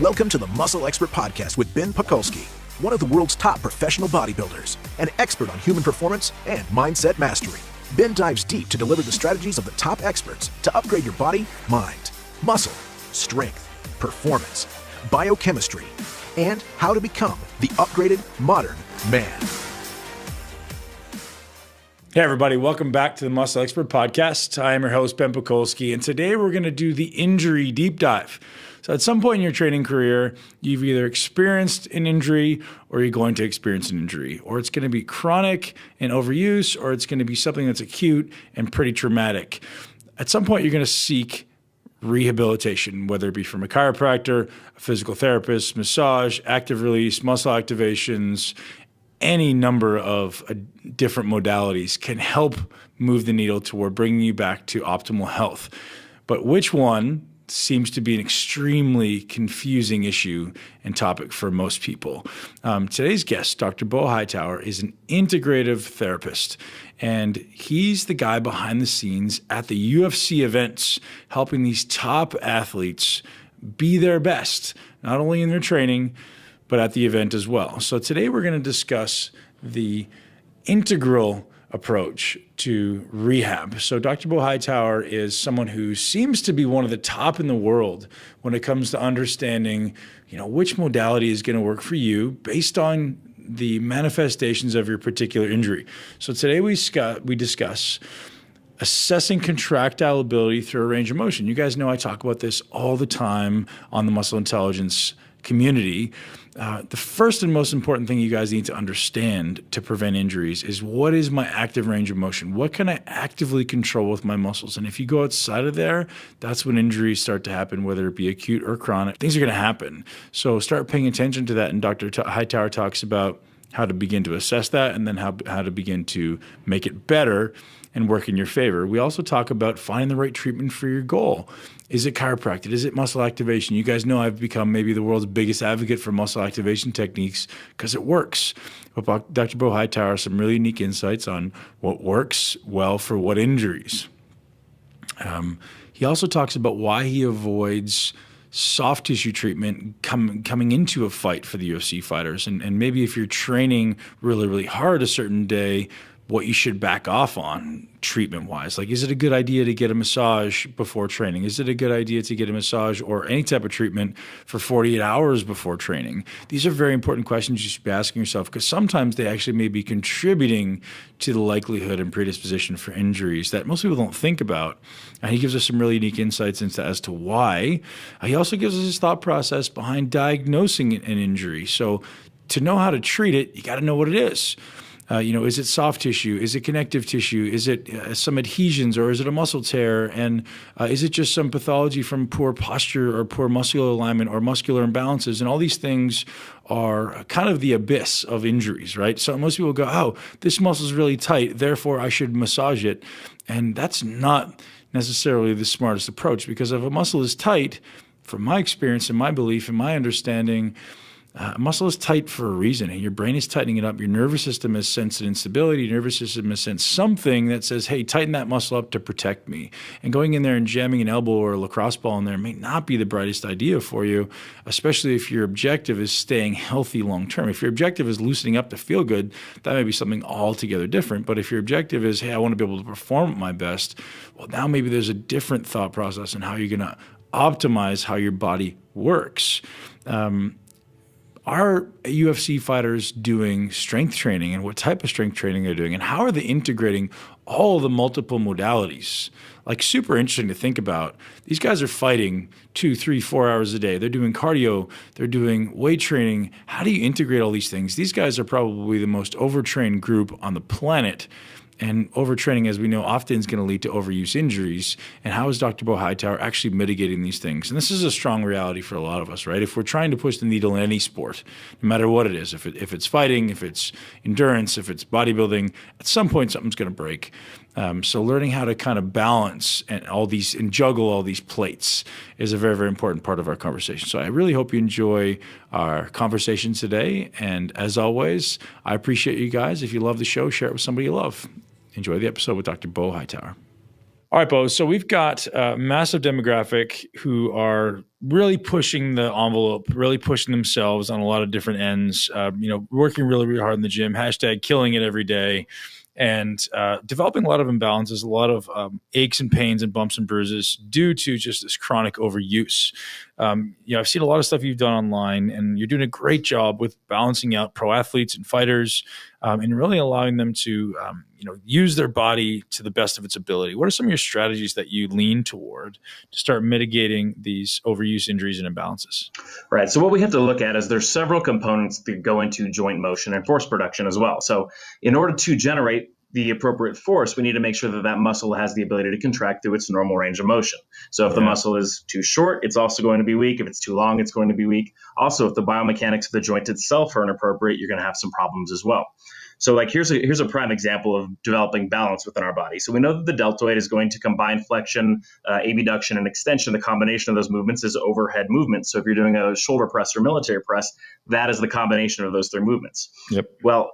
Welcome to the Muscle Expert Podcast with Ben Pakulski, one of the world's top professional bodybuilders, an expert on human performance and mindset mastery. Ben dives deep to deliver the strategies of the top experts to upgrade your body, mind, muscle, strength, performance, biochemistry, and how to become the upgraded modern man. Hey everybody, welcome back to the Muscle Expert Podcast. I am your host, Ben Pakulski, and today we're going to do the injury deep dive. So at some point in your training career, you've either experienced an injury or you're going to experience an injury, or it's going to be chronic and overuse, or it's going to be something that's acute and pretty traumatic. At some point, you're going to seek rehabilitation, whether it be from a chiropractor, a physical therapist, massage, active release, muscle activations. Any number of different modalities can help move the needle toward bringing you back to optimal health. But which one seems to be an extremely confusing issue and topic for most people. Today's guest, Dr. Beau Hightower, is an integrative therapist, and he's the guy behind the scenes at the UFC events, helping these top athletes be their best, not only in their training, but at the event as well. So today we're going to discuss the integral approach to rehab. So Dr. Beau Hightower is someone who seems to be one of the top in the world when it comes to understanding, which modality is going to work for you based on the manifestations of your particular injury. So today we discuss assessing contractile ability through a range of motion. You guys know I talk about this all the time on the Muscle Intelligence community. The first and most important thing you guys need to understand to prevent injuries is, what is my active range of motion? What can I actively control with my muscles? And if you go outside of there, that's when injuries start to happen, whether it be acute or chronic. Things are going to happen. So start paying attention to that. And Dr. Hightower talks about how to begin to assess that, and then how to begin to make it better and work in your favor. We also talk about finding the right treatment for your goal. Is it chiropractic? Is it muscle activation? You guys know I've become maybe the world's biggest advocate for muscle activation techniques because it works. But Dr. Beau Hightower has some really unique insights on what works well for what injuries. He also talks about why he avoids soft tissue treatment coming into a fight for the UFC fighters. And maybe if you're training really, really hard a certain day, what you should back off on treatment-wise. Like, is it a good idea to get a massage before training? Is it a good idea to get a massage or any type of treatment for 48 hours before training? These are very important questions you should be asking yourself, because sometimes they actually may be contributing to the likelihood and predisposition for injuries that most people don't think about. And he gives us some really unique insights as to why. He also gives us his thought process behind diagnosing an injury. So to know how to treat it, you got to know what it is. Is it soft tissue? Is it connective tissue? Is it some adhesions, or is it a muscle tear? And is it just some pathology from poor posture or poor muscular alignment or muscular imbalances? And all these things are kind of the abyss of injuries, right? So most people go, oh, this muscle is really tight, therefore I should massage it. And that's not necessarily the smartest approach, because if a muscle is tight, from my experience and my belief and my understanding, muscle is tight for a reason, and your brain is tightening it up. Your nervous system has sensed an instability. Your nervous system has sensed something that says, hey, tighten that muscle up to protect me. And going in there and jamming an elbow or a lacrosse ball in there may not be the brightest idea for you, especially if your objective is staying healthy long term. If your objective is loosening up to feel good, that may be something altogether different. But if your objective is, hey, I want to be able to perform at my best, well, now maybe there's a different thought process in how you're going to optimize how your body works. Are UFC fighters doing strength training, and what type of strength training they're doing, and how are they integrating all the multiple modalities? Like, super interesting to think about. These guys are fighting 2, 3, 4 hours a day. They're doing cardio. They're doing weight training. How do you integrate all these things? These guys are probably the most overtrained group on the planet. And overtraining, as we know, often is going to lead to overuse injuries. And how is Dr. Beau Hightower actually mitigating these things? And this is a strong reality for a lot of us, right? If we're trying to push the needle in any sport, no matter what it is, if it's fighting, if it's endurance, if it's bodybuilding, at some point something's going to break. So learning how to kind of balance and juggle all these plates is a very, very important part of our conversation. So I really hope you enjoy our conversation today. And as always, I appreciate you guys. If you love the show, share it with somebody you love. Enjoy the episode with Dr. Beau Hightower. All right, Beau. So we've got a massive demographic who are really pushing the envelope, really pushing themselves on a lot of different ends, working really, really hard in the gym, hashtag killing it every day, and developing a lot of imbalances, a lot of aches and pains and bumps and bruises due to just this chronic overuse. I've seen a lot of stuff you've done online, and you're doing a great job with balancing out pro athletes and fighters, and really allowing them to use their body to the best of its ability. What are some of your strategies that you lean toward to start mitigating these overuse injuries and imbalances? Right. So what we have to look at is there's several components that go into joint motion and force production as well. So in order to generate the appropriate force, we need to make sure that that muscle has the ability to contract through its normal range of motion. So if the muscle is too short, it's also going to be weak. If it's too long, it's going to be weak. Also, if the biomechanics of the joint itself are inappropriate, you're going to have some problems as well. So like here's a prime example of developing balance within our body. So we know that the deltoid is going to combine flexion, abduction, and extension. The combination of those movements is overhead movements. So if you're doing a shoulder press or military press, that is the combination of those three movements. Yep. Well,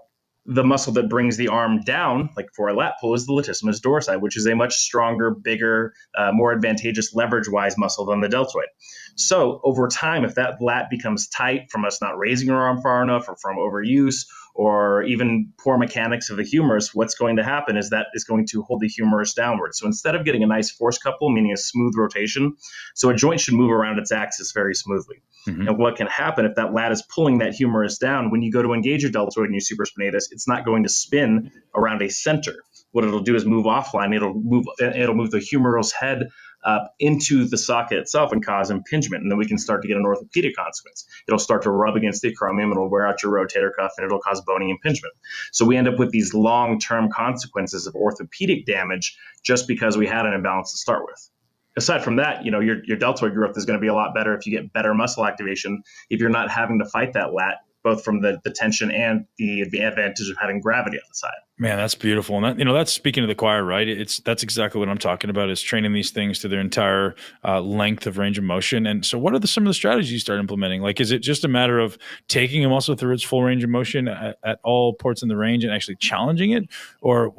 the muscle that brings the arm down, like for a lat pull, is the latissimus dorsi, which is a much stronger, bigger, more advantageous leverage-wise muscle than the deltoid. So over time, if that lat becomes tight from us not raising our arm far enough or from overuse or even poor mechanics of the humerus, what's going to happen is that it's going to hold the humerus downward. So instead of getting a nice force couple, meaning a smooth rotation, so a joint should move around its axis very smoothly. Mm-hmm. And what can happen if that lat is pulling that humerus down, when you go to engage your deltoid and your supraspinatus, it's not going to spin around a center. What it'll do is move offline. It'll move the humerus head up into the socket itself and cause impingement. And then we can start to get an orthopedic consequence. It'll start to rub against the acromion. It'll wear out your rotator cuff and it'll cause bony impingement. So we end up with these long-term consequences of orthopedic damage just because we had an imbalance to start with. Aside from that, your deltoid growth is going to be a lot better if you get better muscle activation, if you're not having to fight that lat, both from the tension and the advantage of having gravity on the side. Man, that's beautiful. And that's speaking to the choir, right? That's exactly what I'm talking about, is training these things to their entire length of range of motion. And so what are some of the strategies you start implementing? Like, is it just a matter of taking a muscle through its full range of motion at all ports in the range and actually challenging it? Or,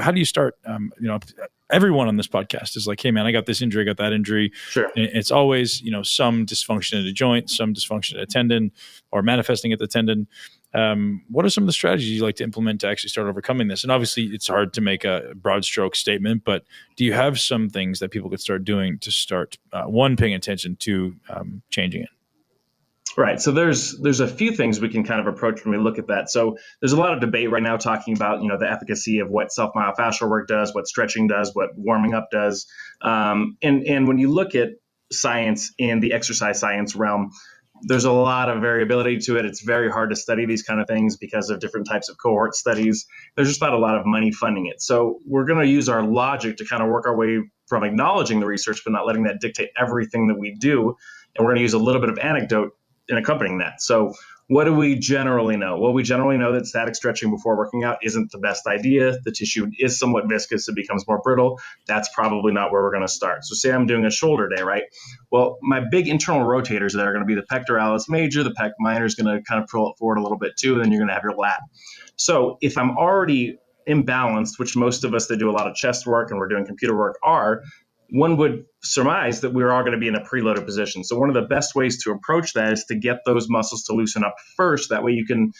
how do you start, everyone on this podcast is like, hey man, I got this injury, I got that injury. Sure. And it's always, some dysfunction at a joint, some dysfunction at a tendon, or manifesting at the tendon. What are some of the strategies you like to implement to actually start overcoming this? And obviously it's hard to make a broad stroke statement, but do you have some things that people could start doing to start, paying attention to changing it? Right. So there's a few things we can kind of approach when we look at that. So there's a lot of debate right now talking about, the efficacy of what self-myofascial work does, what stretching does, what warming up does. And when you look at science in the exercise science realm, there's a lot of variability to it. It's very hard to study these kind of things because of different types of cohort studies. There's just not a lot of money funding it. So we're going to use our logic to kind of work our way from acknowledging the research, but not letting that dictate everything that we do. And we're going to use a little bit of anecdote in accompanying that. So what do we generally know? Well, we generally know that static stretching before working out isn't the best idea. The tissue is somewhat viscous. It becomes more brittle. That's probably not where we're going to start. So say I'm doing a shoulder day, right? Well, my big internal rotators that are going to be the pectoralis major, the pec minor is going to kind of pull it forward a little bit too, and then you're going to have your lat. So if I'm already imbalanced, which most of us that do a lot of chest work and we're doing computer work are, one would surmise that we're all going to be in a preloaded position. So one of the best ways to approach that is to get those muscles to loosen up first. That way you can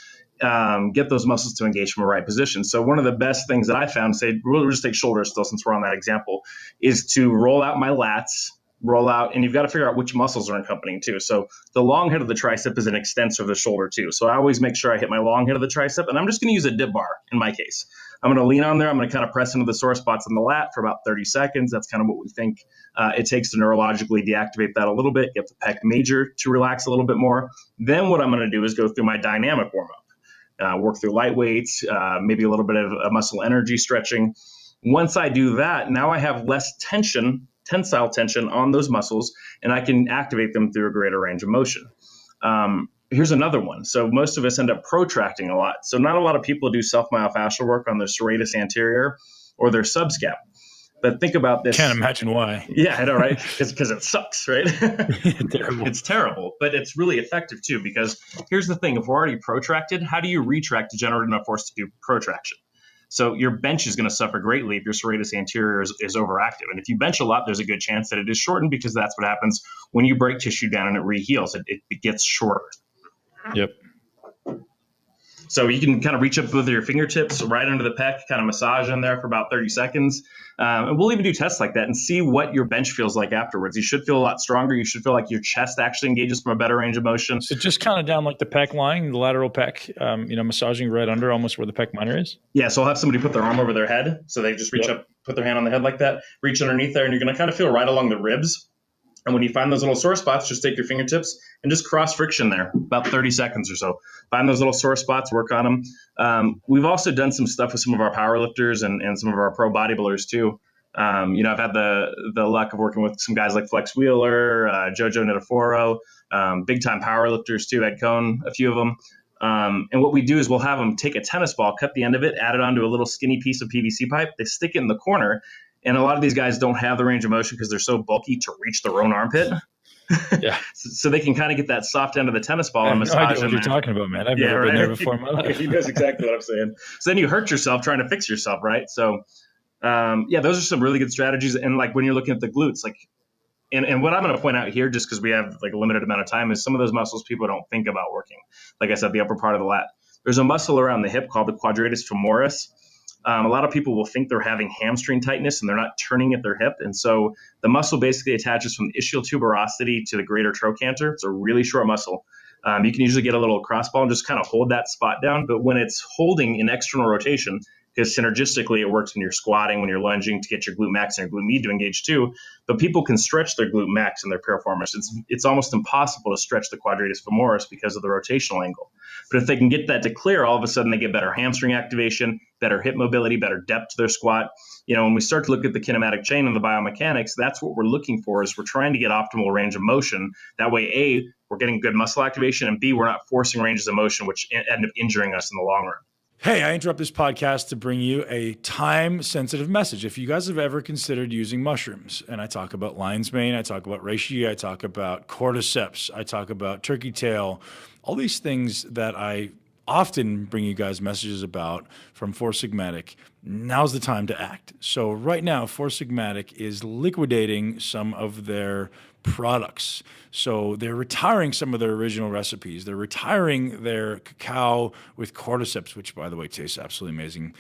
get those muscles to engage from a right position. So one of the best things that I found, we'll just take shoulders still since we're on that example, is to roll out my lats, and you've got to figure out which muscles are accompanying too. So the long head of the tricep is an extensor of the shoulder too. So I always make sure I hit my long head of the tricep, and I'm just going to use a dip bar in my case. I'm going to lean on there. I'm going to kind of press into the sore spots in the lat for about 30 seconds. That's kind of what we think it takes to neurologically deactivate that a little bit, get the pec major to relax a little bit more. Then what I'm going to do is go through my dynamic warm-up, work through light weights, maybe a little bit of muscle energy stretching. Once I do that, now I have less tensile tension on those muscles, and I can activate them through a greater range of motion. Here's another one. So most of us end up protracting a lot. So not a lot of people do self-myofascial work on their serratus anterior or their subscap. But think about this. Can't imagine why. Yeah, I know, right? It's because it sucks, right? It's terrible, but it's really effective too, because here's the thing. If we're already protracted, how do you retract to generate enough force to do protraction? So your bench is going to suffer greatly if your serratus anterior is overactive. And if you bench a lot, there's a good chance that it is shortened, because that's what happens when you break tissue down and it reheals. It gets shorter. Yep. So you can kind of reach up with your fingertips right under the pec, kind of massage in there for about 30 seconds. And we'll even do tests like that and see what your bench feels like afterwards. You should feel a lot stronger. You should feel like your chest actually engages from a better range of motion. So just kind of down like the pec line, the lateral pec, massaging right under almost where the pec minor is. Yeah, so I'll have somebody put their arm over their head. So they just reach up, put their hand on the head like that, reach underneath there, and you're going to kind of feel right along the ribs. And when you find those little sore spots, just take your fingertips and just cross friction there, about 30 seconds or so. Find those little sore spots, work on them. We've also done some stuff with some of our power lifters and some of our pro bodybuilders too. I've had the luck of working with some guys like Flex Wheeler, Jojo Nitaforo, big time power lifters too, Ed Cohn, a few of them. And what we do is we'll have them take a tennis ball, cut the end of it, add it onto a little skinny piece of PVC pipe. They stick it in the corner. And a lot of these guys don't have the range of motion because they're so bulky to reach their own armpit. Yeah. So they can kind of get that soft end of the tennis ball and massage. I know what you're talking about, man. I've never been there before in my life. He knows exactly what I'm saying. So then you hurt yourself trying to fix yourself, right? So, those are some really good strategies. And like when you're looking at the glutes, like, and what I'm going to point out here, just because we have like a limited amount of time, is some of those muscles people don't think about working. Like I said, the upper part of the lat. There's a muscle around the hip called the quadratus femoris. A lot of people will think they're having hamstring tightness and they're not turning at their hip. And so the muscle basically attaches from the ischial tuberosity to the greater trochanter. It's a really short muscle. You can usually get a little crossball and just kind of hold that spot down. But when it's holding in external rotation, because synergistically it works when you're squatting, when you're lunging to get your glute max and your glute med to engage too. But people can stretch their glute max and their piriformis. It's almost impossible to stretch the quadratus femoris because of the rotational angle. But if they can get that to clear, all of a sudden they get better hamstring activation, better hip mobility, better depth to their squat. When we start to look at the kinematic chain and the biomechanics, that's what we're looking for. Is we're trying to get optimal range of motion. That way, A, we're getting good muscle activation, and B, we're not forcing ranges of motion, which end up injuring us in the long run. Hey, I interrupt this podcast to bring you a time-sensitive message. If you guys have ever considered using mushrooms, and I talk about lion's mane, I talk about reishi, I talk about cordyceps, I talk about turkey tail, all these things that I often bring you guys messages about from Four Sigmatic, now's the time to act. So right now, Four Sigmatic is liquidating some of their products. So they're retiring some of their original recipes. They're retiring their cacao with cordyceps, which, by the way, tastes absolutely amazing.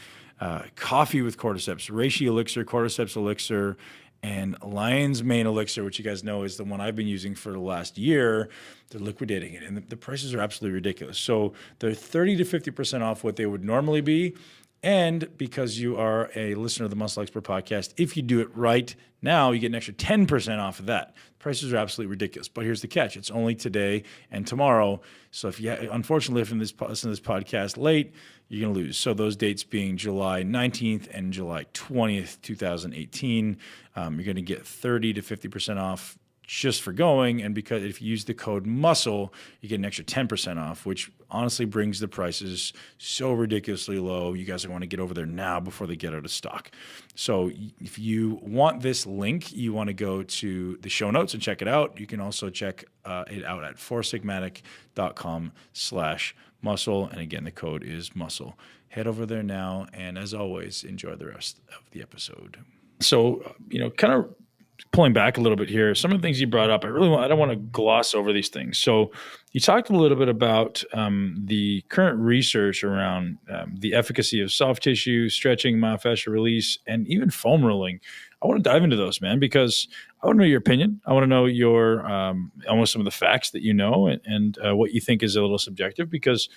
Coffee with cordyceps, reishi elixir, cordyceps elixir, and lion's mane elixir, which you guys know is the one I've been using for the last year. They're liquidating it, and the prices are absolutely ridiculous. So they're 30 to 50% off what they would normally be. And because you are a listener of the Muscle Expert podcast, if you do it right now, you get an extra 10% off of that. Prices are absolutely ridiculous. But here's the catch. It's only today and tomorrow. So if you unfortunately, if you listen to this podcast late, you're going to lose. So those dates being July 19th and July 20th, 2018, you're going to get 30 to 50% off just for going. And because if you use the code MUSCLE, you get an extra 10% off, which honestly brings the prices so ridiculously low. You guys want to get over there now before they get out of stock. So if you want this link, you want to go to the show notes and check it out. You can also check it out at foursigmatic.com/muscle. And again, the code is MUSCLE. Head over there now. And as always, enjoy the rest of the episode. So, kind of pulling back a little bit here, some of the things you brought up, I don't want to gloss over these things. So you talked a little bit about the current research around the efficacy of soft tissue, stretching, myofascial release, and even foam rolling. I want to dive into those, man, because I want to know your opinion. I want to know your almost some of the facts that you know and what you think is a little subjective, because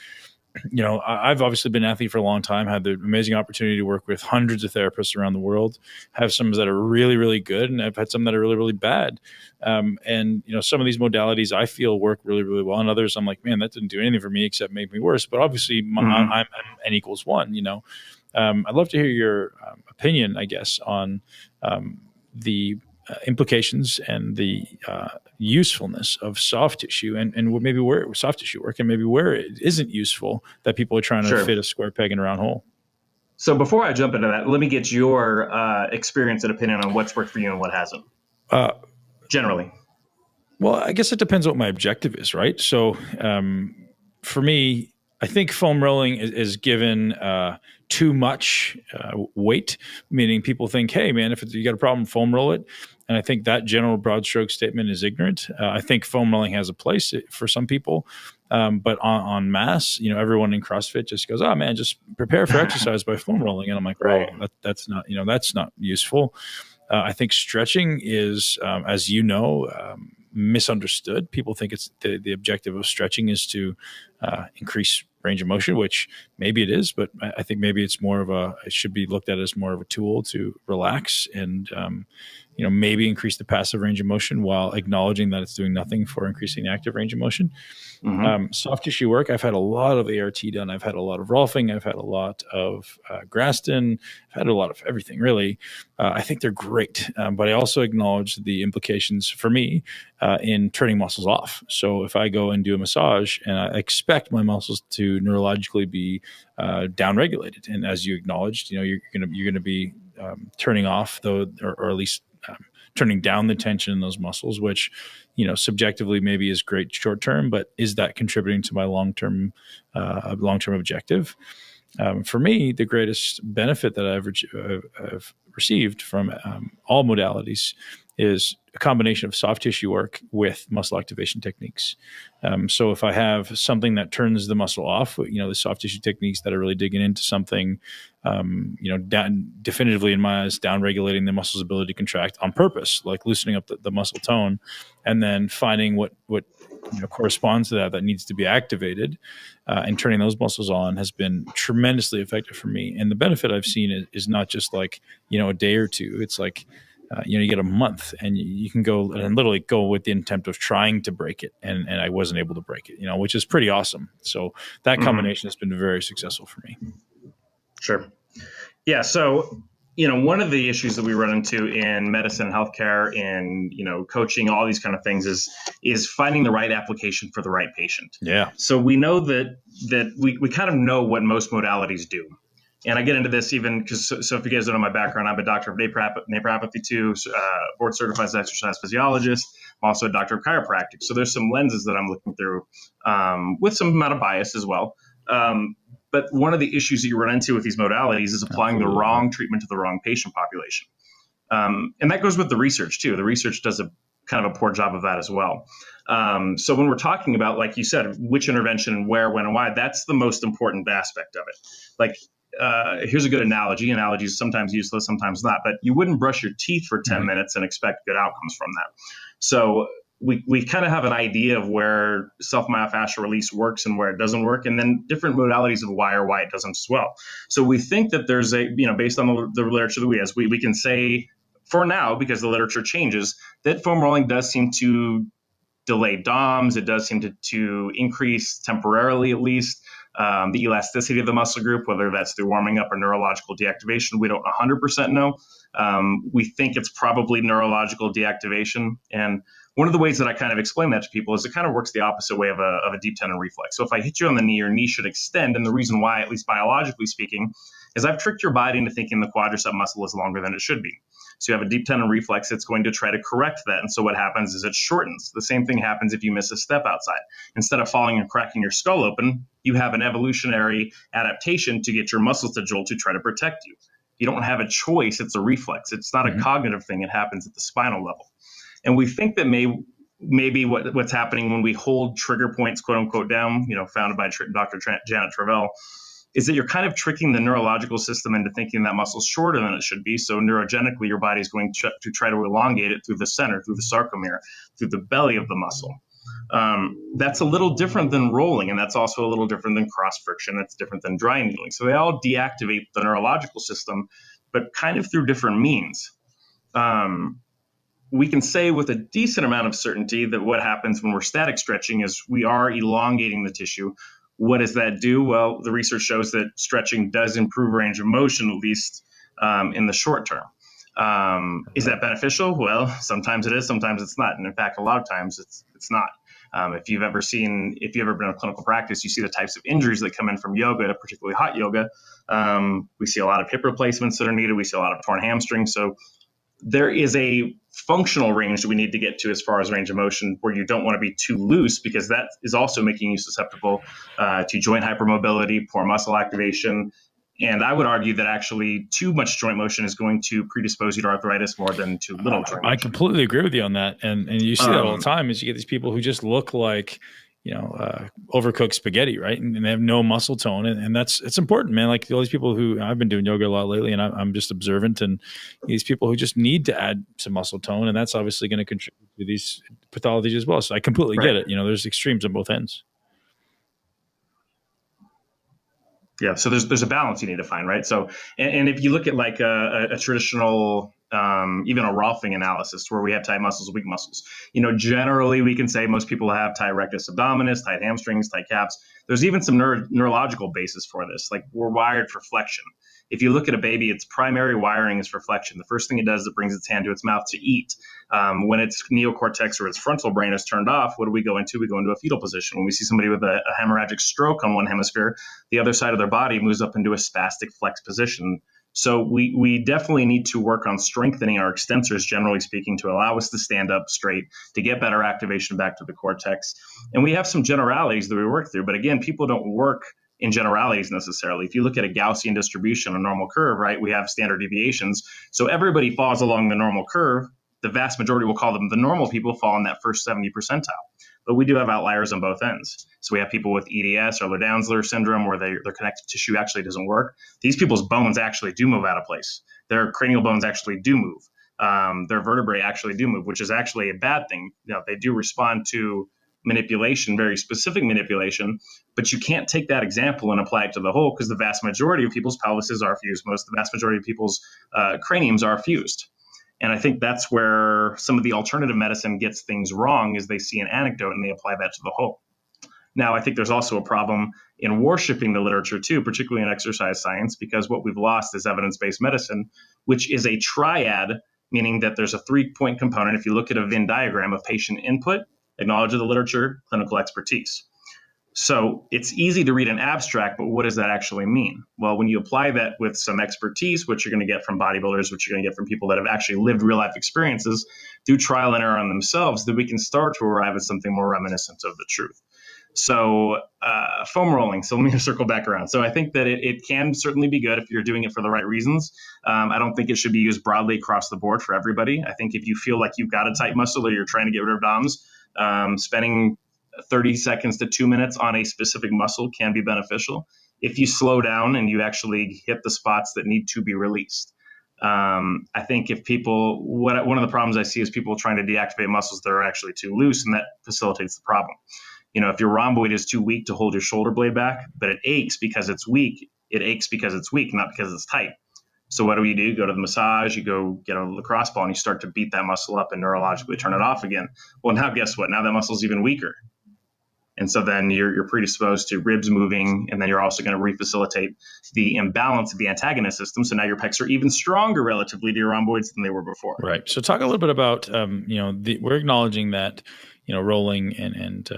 I've obviously been an athlete for a long time, had the amazing opportunity to work with hundreds of therapists around the world, have some that are really, really good, and I've had some that are really, really bad. And some of these modalities I feel work really, really well, and others I'm like, man, that didn't do anything for me except make me worse. But obviously I'm N equals one, I'd love to hear your opinion, I guess, on the implications and the usefulness of soft tissue and maybe where soft tissue work and maybe where it isn't useful that people are trying to fit a square peg in a round hole. So before I jump into that, let me get your experience and opinion on what's worked for you and what hasn't. Generally. Well, I guess it depends what my objective is, right? So for me, I think foam rolling is given too much weight, meaning people think, hey, man, if you got a problem, foam roll it. And I think that general broad stroke statement is ignorant. I think foam rolling has a place for some people. But on mass, everyone in CrossFit just goes, oh, man, just prepare for exercise by foam rolling. And I'm like, right. well, that's not useful. I think stretching is, as you know, misunderstood. People think it's the objective of stretching is to increase range of motion, which maybe it is, but I think maybe it's it should be looked at as more of a tool to relax and, maybe increase the passive range of motion while acknowledging that it's doing nothing for increasing the active range of motion. Mm-hmm. Soft tissue work, I've had a lot of ART done. I've had a lot of Rolfing. I've had a lot of Graston. I've had a lot of everything, really. I think they're great. But I also acknowledge the implications for me in turning muscles off. So if I go and do a massage and I expect my muscles to neurologically be downregulated, and as you acknowledged, you're going to be turning off, or at least turning down the tension in those muscles, which, subjectively maybe is great short term, but is that contributing to my long-term objective? For me, the greatest benefit that I've received from all modalities is a combination of soft tissue work with muscle activation techniques. So if I have something that turns the muscle off, the soft tissue techniques that are really digging into something, definitively in my eyes, down regulating the muscle's ability to contract on purpose, like loosening up the muscle tone, and then finding what corresponds to that needs to be activated, and turning those muscles on has been tremendously effective for me. And the benefit I've seen is not just like, a day or two. It's like, you get a month and you can go and literally go with the intent of trying to break it. And I wasn't able to break it, which is pretty awesome. So that combination has been very successful for me. Sure. Yeah. So, one of the issues that we run into in medicine and healthcare and, coaching, all these kind of things is finding the right application for the right patient. Yeah. So we know that we kind of know what most modalities do. And I get into this even because, so if you guys don't know my background, I'm a doctor of naturopathy too, board certified exercise physiologist. I'm also a doctor of chiropractic. So there's some lenses that I'm looking through with some amount of bias as well. But one of the issues that you run into with these modalities is applying the wrong treatment to the wrong patient population. And that goes with the research too. The research does a kind of a poor job of that as well. So when we're talking about, like you said, which intervention and where, when, and why, that's the most important aspect of it. Like, here's a good analogy. Analogy is sometimes useless, sometimes not. But you wouldn't brush your teeth for 10 minutes and expect good outcomes from that. So we kind of have an idea of where self-myofascial release works and where it doesn't work, and then different modalities of why it doesn't as well. So we think that there's based on the literature that we can say for now, because the literature changes, that foam rolling does seem to delay DOMs. It does seem to increase temporarily, at least, the elasticity of the muscle group, whether that's through warming up or neurological deactivation. We don't 100% know. We think it's probably neurological deactivation. And one of the ways that I kind of explain that to people is it kind of works the opposite way of a deep tendon reflex. So if I hit you on the knee, your knee should extend. And the reason why, at least biologically speaking, is I've tricked your body into thinking the quadricep muscle is longer than it should be. So you have a deep tendon reflex, it's going to try to correct that. And so what happens is it shortens. The same thing happens if you miss a step outside. Instead of falling and cracking your skull open, you have an evolutionary adaptation to get your muscles to jolt to try to protect you. You don't have a choice. It's a reflex. It's not a cognitive thing. It happens at the spinal level. And we think that maybe what's happening when we hold trigger points, quote unquote, down, founded by Dr. Janet Travell, is that you're kind of tricking the neurological system into thinking that muscle's shorter than it should be. So neurogenically, your body's going to try to elongate it through the center, through the sarcomere, through the belly of the muscle. That's a little different than rolling, and that's also a little different than cross friction. That's different than dry needling. So they all deactivate the neurological system, but kind of through different means. We can say with a decent amount of certainty that what happens when we're static stretching is we are elongating the tissue. What does that do? Well, the research shows that stretching does improve range of motion, at least in the short term. Is that beneficial? Well, sometimes it is, sometimes it's not. And in fact, a lot of times it's not. If you've ever been in clinical practice, you see the types of injuries that come in from yoga, particularly hot yoga. We see a lot of hip replacements that are needed. We see a lot of torn hamstrings. So there is a functional range that we need to get to as far as range of motion, where you don't want to be too loose, because that is also making you susceptible to joint hypermobility, poor muscle activation. And I would argue that actually too much joint motion is going to predispose you to arthritis more than too little joint motion. I completely agree with you on that. And you see that all the time, is you get these people who just look like, overcooked spaghetti, right? And they have no muscle tone. And it's important, man. Like all these people who, I've been doing yoga a lot lately, and I'm just observant, and these people who just need to add some muscle tone, and that's obviously going to contribute to these pathologies as well. So I completely get it. There's extremes on both ends. Yeah, so there's a balance you need to find, right? So, and if you look at like a traditional, even a Rolfing analysis, where we have tight muscles, weak muscles, generally we can say most people have tight rectus abdominis, tight hamstrings, tight caps. There's even some neurological basis for this. Like, we're wired for flexion. If you look at a baby, its primary wiring is for flexion. The first thing it does is it brings its hand to its mouth to eat. When its neocortex or its frontal brain is turned off, what do we go into? We go into a fetal position. When we see somebody with a hemorrhagic stroke on one hemisphere, the other side of their body moves up into a spastic flex position. So we definitely need to work on strengthening our extensors, generally speaking, to allow us to stand up straight, to get better activation back to the cortex. And we have some generalities that we work through. But again, people don't work in generalities necessarily. If you look at a Gaussian distribution, a normal curve, right, we have standard deviations. So everybody falls along the normal curve. The vast majority, will call them the normal people, fall in that first 70 percentile. But we do have outliers on both ends. So we have people with EDS or Ehlers-Danlos syndrome, where their connective tissue actually doesn't work. These people's bones actually do move out of place. Their cranial bones actually do move. Their vertebrae actually do move, which is actually a bad thing. They do respond to manipulation, very specific manipulation, but you can't take that example and apply it to the whole, because the vast majority of people's pelvises are fused. The vast majority of people's craniums are fused. And I think that's where some of the alternative medicine gets things wrong, is they see an anecdote and they apply that to the whole. Now, I think there's also a problem in worshiping the literature too, particularly in exercise science, because what we've lost is evidence-based medicine, which is a triad, meaning that there's a 3-point component. If you look at a Venn diagram of patient input, knowledge of the literature, clinical expertise. So it's easy to read an abstract, but what does that actually mean? Well, when you apply that with some expertise, which you're going to get from bodybuilders, which you're going to get from people that have actually lived real life experiences through trial and error on themselves, then we can start to arrive at something more reminiscent of the truth. So foam rolling. So let me circle back around. So I think that it can certainly be good if you're doing it for the right reasons. I don't think it should be used broadly across the board for everybody. I think if you feel like you've got a tight muscle or you're trying to get rid of DOMs, spending 30 seconds to 2 minutes on a specific muscle can be beneficial if you slow down and you actually hit the spots that need to be released. I think if people, one of the problems I see is people trying to deactivate muscles that are actually too loose, and that facilitates the problem. If your rhomboid is too weak to hold your shoulder blade back, but it aches because it's weak, not because it's tight. So what do? You go to the massage, you go get a lacrosse ball, and you start to beat that muscle up and neurologically turn it off again. Well, now guess what? Now that muscle's even weaker. And so then you're predisposed to ribs moving, and then you're also going to refacilitate the imbalance of the antagonist system. So now your pecs are even stronger relatively to your rhomboids than they were before. Right. So talk a little bit about, we're acknowledging that, rolling and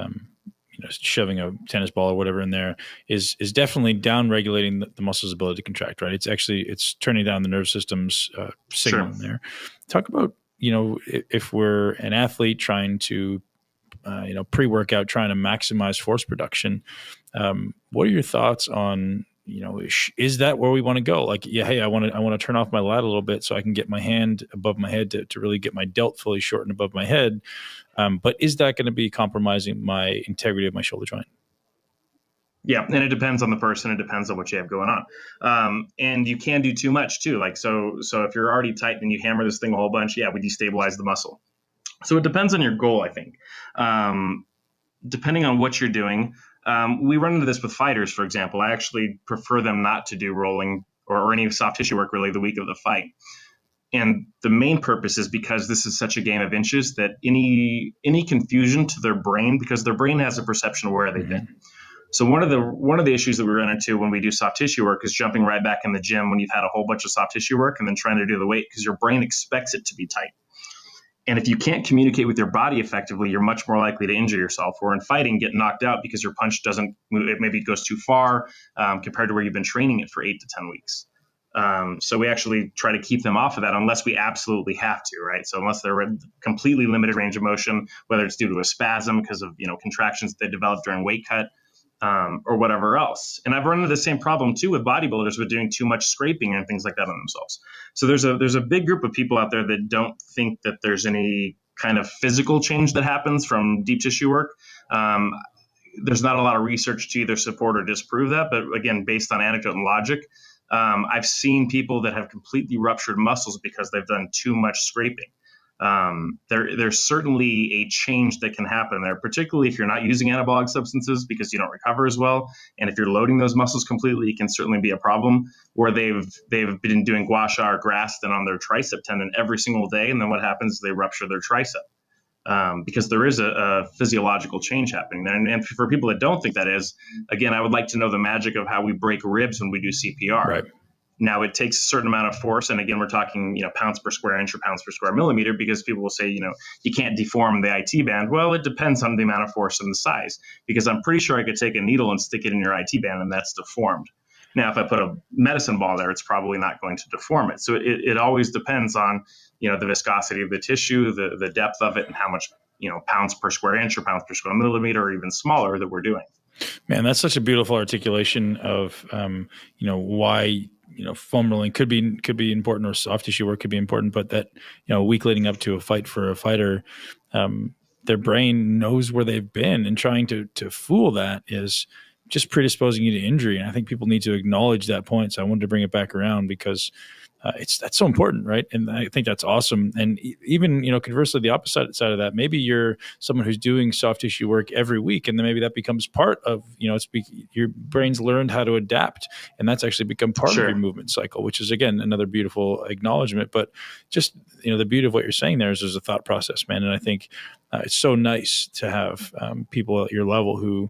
shoving a tennis ball or whatever in there is definitely down regulating the muscle's ability to contract, right? It's turning down the nerve system's signal in there. Talk about, if we're an athlete trying to, pre-workout, trying to maximize force production, what are your thoughts on, is that where we want to go? Like, hey, I want to turn off my lat a little bit so I can get my hand above my head to really get my delt fully shortened above my head. But is that going to be compromising my integrity of my shoulder joint? Yeah, and it depends on the person. It depends on what you have going on. And you can do too much too. Like, so if you're already tight and you hammer this thing a whole bunch, we destabilize the muscle. So it depends on your goal, I think. Depending on what you're doing, we run into this with fighters, for example. I actually prefer them not to do rolling or any soft tissue work really the week of the fight. And the main purpose is because this is such a game of inches that any confusion to their brain, because their brain has a perception of where they've been. So one of the issues that we run into when we do soft tissue work is jumping right back in the gym when you've had a whole bunch of soft tissue work and then trying to do the weight, because your brain expects it to be tight. And if you can't communicate with your body effectively, you're much more likely to injure yourself, or in fighting, get knocked out because your punch doesn't move. It maybe goes too far compared to where you've been training it for 8 to 10 weeks. So we actually try to keep them off of that unless we absolutely have to, right? So unless they're completely limited range of motion, whether it's due to a spasm because of, contractions that they developed during weight cut, or whatever else. And I've run into the same problem too with bodybuilders with doing too much scraping and things like that on themselves. So there's a big group of people out there that don't think that there's any kind of physical change that happens from deep tissue work. There's not a lot of research to either support or disprove that. But again, based on anecdote and logic, I've seen people that have completely ruptured muscles because they've done too much scraping. There's certainly a change that can happen there, particularly if you're not using anabolic substances because you don't recover as well. And if you're loading those muscles completely, it can certainly be a problem where they've been doing gua sha or Graston on their tricep tendon every single day. And then what happens is they rupture their tricep. Because there is a physiological change happening there. And for people that don't think that is, again, I would like to know the magic of how we break ribs when we do CPR. Right. Now, it takes a certain amount of force. And again, we're talking, pounds per square inch or pounds per square millimeter, because people will say, you can't deform the IT band. Well, it depends on the amount of force and the size, because I'm pretty sure I could take a needle and stick it in your IT band and that's deformed. Now, if I put a medicine ball there, it's probably not going to deform it. So it always depends on, the viscosity of the tissue, the depth of it, and how much, pounds per square inch or pounds per square millimeter or even smaller that we're doing. Man, that's such a beautiful articulation of, why, foam rolling could be important, or soft tissue work could be important, but that, a week leading up to a fight for a fighter, their brain knows where they've been, and trying to fool that is just predisposing you to injury. And I think people need to acknowledge that point. So I wanted to bring it back around because that's so important, right? And I think that's awesome. And even, conversely, the opposite side of that, maybe you're someone who's doing soft tissue work every week, and then maybe that becomes part of, your brain's learned how to adapt, and that's actually become part of your movement cycle, which is, again, another beautiful acknowledgement. But just, the beauty of what you're saying there is there's a thought process, man. And I think it's so nice to have people at your level who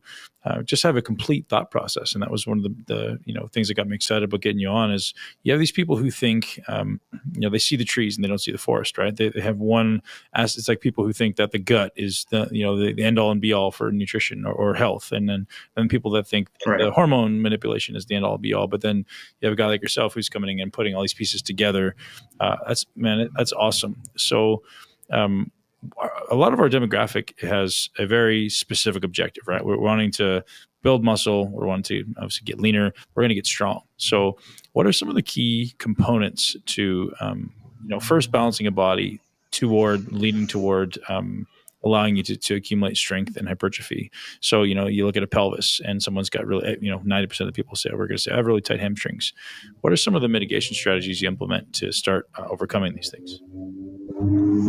just have a complete thought process. And that was one of the things that got me excited about getting you on, is you have these people who think, they see the trees and they don't see the forest, right? They have one as it's like people who think that the gut is the end all and be all for nutrition or health. And then people that think the hormone manipulation is the end all and be all. But then you have a guy like yourself who's coming in and putting all these pieces together. That's awesome. So, a lot of our demographic has a very specific objective, right? We're wanting to build muscle. We're wanting to obviously get leaner. We're going to get strong. So what are some of the key components to, first balancing a body leading toward allowing you to accumulate strength and hypertrophy? So, you look at a pelvis and someone's got really, 90% of the people say, we're going to say, I have really tight hamstrings. What are some of the mitigation strategies you implement to start overcoming these things?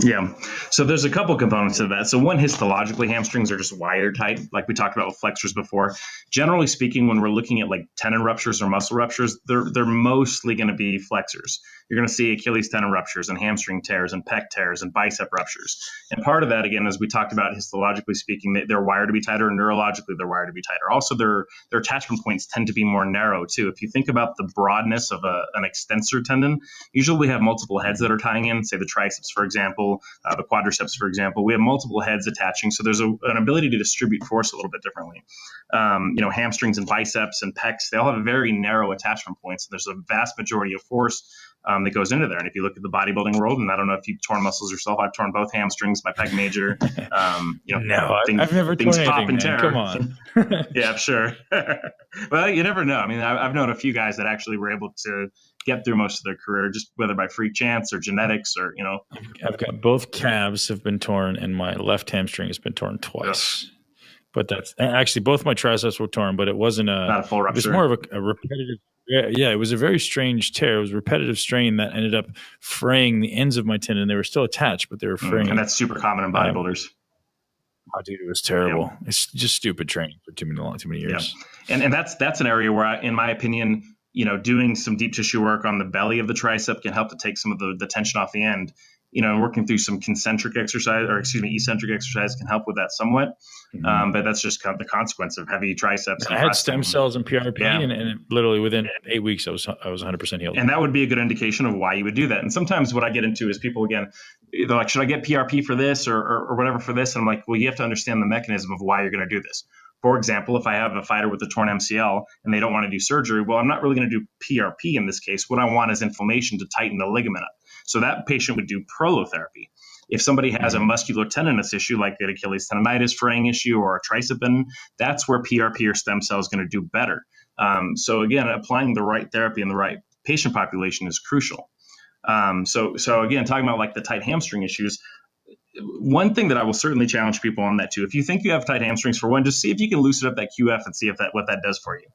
Yeah. So there's a couple components to that. So one, histologically, hamstrings are just wider tight, like we talked about with flexors before. Generally speaking, when we're looking at like tendon ruptures or muscle ruptures, they're mostly going to be flexors. You're going to see Achilles tendon ruptures and hamstring tears and pec tears and bicep ruptures. And part of that, again, as we talked about, histologically speaking, they're wired to be tighter, and neurologically, they're wired to be tighter. Also, their attachment points tend to be more narrow too. If you think about the broadness of an extensor tendon, usually we have multiple heads that are tying in, say the triceps, for example, the quadriceps, for example. We have multiple heads attaching. So there's an ability to distribute force a little bit differently. Hamstrings and biceps and pecs, they all have very narrow attachment points. There's a vast majority of force that goes into there. And if you look at the bodybuilding world, and I don't know if you've torn muscles yourself, I've torn both hamstrings, my pec major. No, I've never torn anything, pop and tear. Come on. Yeah, sure. Well, you never know. I mean, I've known a few guys that actually were able to get through most of their career, just whether by freak chance or genetics or, I've got both calves have been torn, and my left hamstring has been torn twice. Yes. But that's actually both my triceps were torn, but it wasn't not a full rupture. It was more of a repetitive. Yeah, it was a very strange tear. It was a repetitive strain that ended up fraying the ends of my tendon. They were still attached, but they were fraying. And that's super common in bodybuilders. Oh, dude, it was terrible. Yeah. It's just stupid training for too many years. Yeah. And that's an area where, in my opinion, doing some deep tissue work on the belly of the tricep can help to take some of the tension off the end. Working through some eccentric exercise can help with that somewhat. Mm-hmm. But that's just the consequence of heavy triceps. I had stem cells and PRP, and it literally within 8 weeks, I was 100% healed. And that would be a good indication of why you would do that. And sometimes what I get into is people, again, they're like, should I get PRP for this or whatever for this? And I'm like, well, you have to understand the mechanism of why you're going to do this. For example, if I have a fighter with a torn MCL and they don't want to do surgery, well, I'm not really going to do PRP in this case. What I want is inflammation to tighten the ligament up. So that patient would do prolotherapy. If somebody has a muscular tendinous issue like an Achilles tendonitis fraying issue or a triceps, that's where PRP or stem cell is going to do better. So again, applying the right therapy in the right patient population is crucial. So again, talking about like the tight hamstring issues, one thing that I will certainly challenge people on that too. If you think you have tight hamstrings, for one, just see if you can loosen up that QF and see if what that does for you.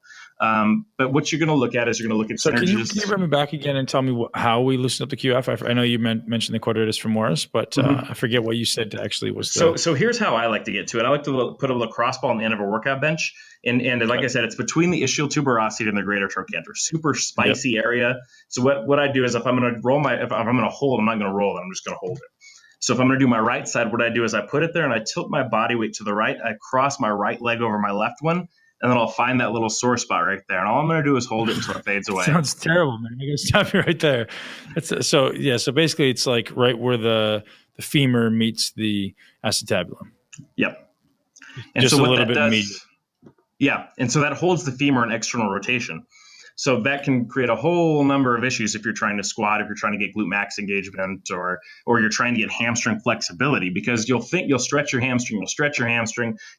But what you're going to look at is you're going to look at synergies. Can you bring me back again and tell me how we loosen up the QF? I know you mentioned the quadratus femoris, but I forget what you said actually was. So here's how I like to get to it. I like to put a lacrosse ball on the end of a workout bench. And like I said, it's between the ischial tuberosity and the greater trochanter, super spicy area. So what I do is if I'm going to if I'm going to hold, I'm not going to roll it. I'm just going to hold it. So if I'm going to do my right side, what I do is I put it there and I tilt my body weight to the right. I cross my right leg over my left one, and then I'll find that little sore spot right there. And all I'm going to do is hold it until it fades away. Sounds terrible, man. I'm going to stop you right there. So basically it's like right where the femur meets the acetabulum. Yep. And just so a little bit meaty. Yeah. And so that holds the femur in external rotation. So that can create a whole number of issues if you're trying to squat, if you're trying to get glute max engagement, or you're trying to get hamstring flexibility, because you'll think you'll stretch your hamstring,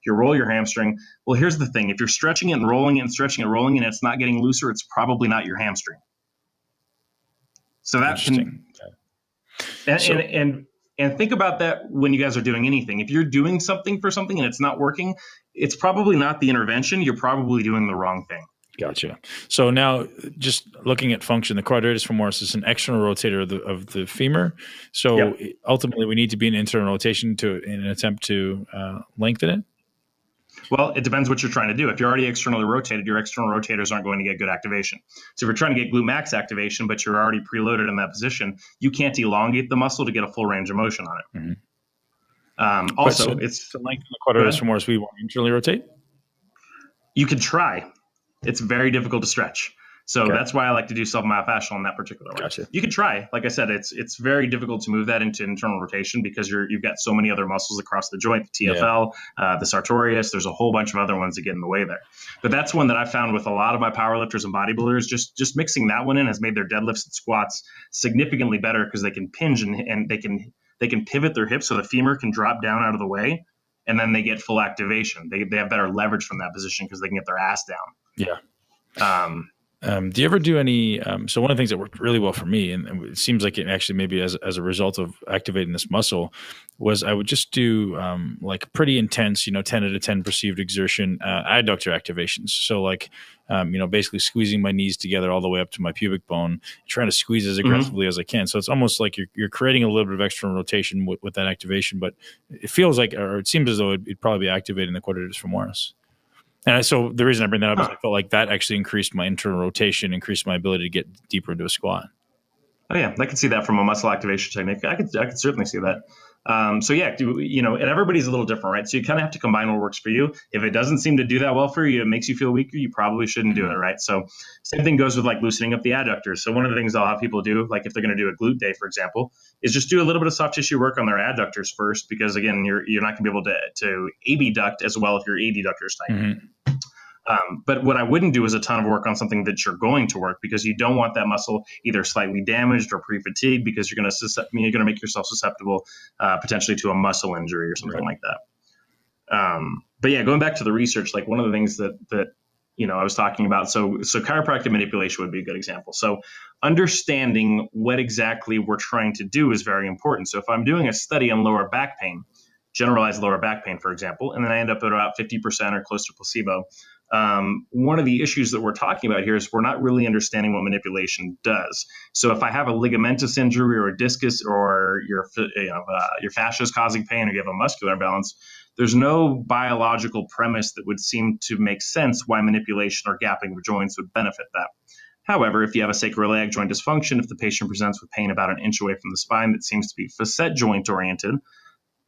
you'll roll your hamstring. Well, here's the thing. If you're stretching it and rolling it and stretching it, rolling it, and it's not getting looser, it's probably not your hamstring. So that can, and think about that when you guys are doing anything. If you're doing something for something and it's not working, it's probably not the intervention. You're probably doing the wrong thing. Gotcha. So now, just looking at function, the quadratus femoris is an external rotator of the femur. So ultimately, we need to be in internal rotation in an attempt to lengthen it. Well, it depends what you're trying to do. If you're already externally rotated, your external rotators aren't going to get good activation. So if you're trying to get glute max activation, but you're already preloaded in that position, you can't elongate the muscle to get a full range of motion on it. Mm-hmm. Also, it's to lengthen the quadratus femoris. We want to internally rotate. You can try. It's very difficult to stretch. So that's why I like to do self-myofascial in that particular way. Gotcha. You can try. Like I said, it's very difficult to move that into internal rotation because you've got so many other muscles across the joint, the TFL, the sartorius. There's a whole bunch of other ones that get in the way there. But that's one that I found with a lot of my powerlifters and bodybuilders, just mixing that one in has made their deadlifts and squats significantly better because they can pinge and they can pivot their hips so the femur can drop down out of the way. And then they get full activation. They have better leverage from that position because they can get their ass down. Yeah. Do you ever do any? So one of the things that worked really well for me, and it seems like it actually maybe as a result of activating this muscle, was I would just do like pretty intense, 10 out of 10 perceived exertion adductor activations. So like, basically squeezing my knees together all the way up to my pubic bone, trying to squeeze as aggressively as I can. So it's almost like you're creating a little bit of external rotation with that activation, but it feels like, or it seems as though it'd probably be activating the quadratus femoris. And so the reason I bring that up is I felt like that actually increased my internal rotation, increased my ability to get deeper into a squat. Oh yeah, I could see that from a muscle activation technique. I could certainly see that. And everybody's a little different, right? So you kind of have to combine what works for you. If it doesn't seem to do that well for you, it makes you feel weaker, you probably shouldn't do it, right? So same thing goes with like loosening up the adductors. So one of the things I'll have people do, like if they're going to do a glute day, for example, is just do a little bit of soft tissue work on their adductors first, because again, you're not going to be able to abduct as well if your adductor is tight. Mm-hmm. But what I wouldn't do is a ton of work on something that you're going to work, because you don't want that muscle either slightly damaged or pre-fatigued, because you're going to make yourself susceptible potentially to a muscle injury or something like that. But yeah, going back to the research, like one of the things that I was talking about, so chiropractic manipulation would be a good example. So understanding what exactly we're trying to do is very important. So if I'm doing a study on lower back pain, generalized lower back pain, for example, and then I end up at about 50% or close to placebo, one of the issues that we're talking about here is we're not really understanding what manipulation does. So if I have a ligamentous injury or a discus, or your fascia is causing pain, or you have a muscular imbalance, there's no biological premise that would seem to make sense why manipulation or gapping of joints would benefit that. However, if you have a sacroiliac joint dysfunction, if the patient presents with pain about an inch away from the spine that seems to be facet joint oriented,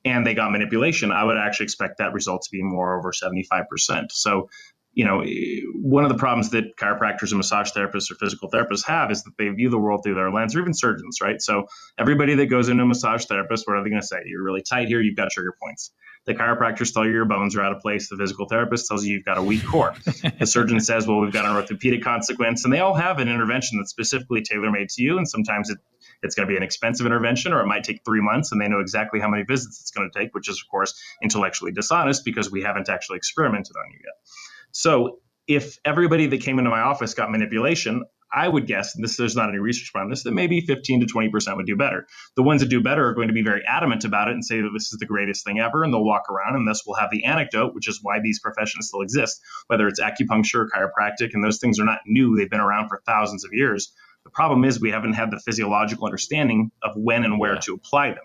and they got manipulation, I would actually expect that result to be more over 75%. So one of the problems that chiropractors and massage therapists or physical therapists have is that they view the world through their lens, or even surgeons, right? So everybody that goes into a massage therapist, what are they going to say? You're really tight here. You've got trigger points. The chiropractors tell you your bones are out of place. The physical therapist tells you you've got a weak core. The surgeon says, well, we've got an orthopedic consequence. And they all have an intervention that's specifically tailor-made to you. And sometimes it's going to be an expensive intervention, or it might take 3 months, and they know exactly how many visits it's going to take, which is, of course, intellectually dishonest because we haven't actually experimented on you yet. So if everybody that came into my office got manipulation, I would guess, and there's not any research behind this, that maybe 15 to 20% would do better. The ones that do better are going to be very adamant about it and say that this is the greatest thing ever, and they'll walk around, and thus we'll have the anecdote, which is why these professions still exist, whether it's acupuncture, chiropractic, and those things are not new. They've been around for thousands of years. The problem is we haven't had the physiological understanding of when and where to apply them.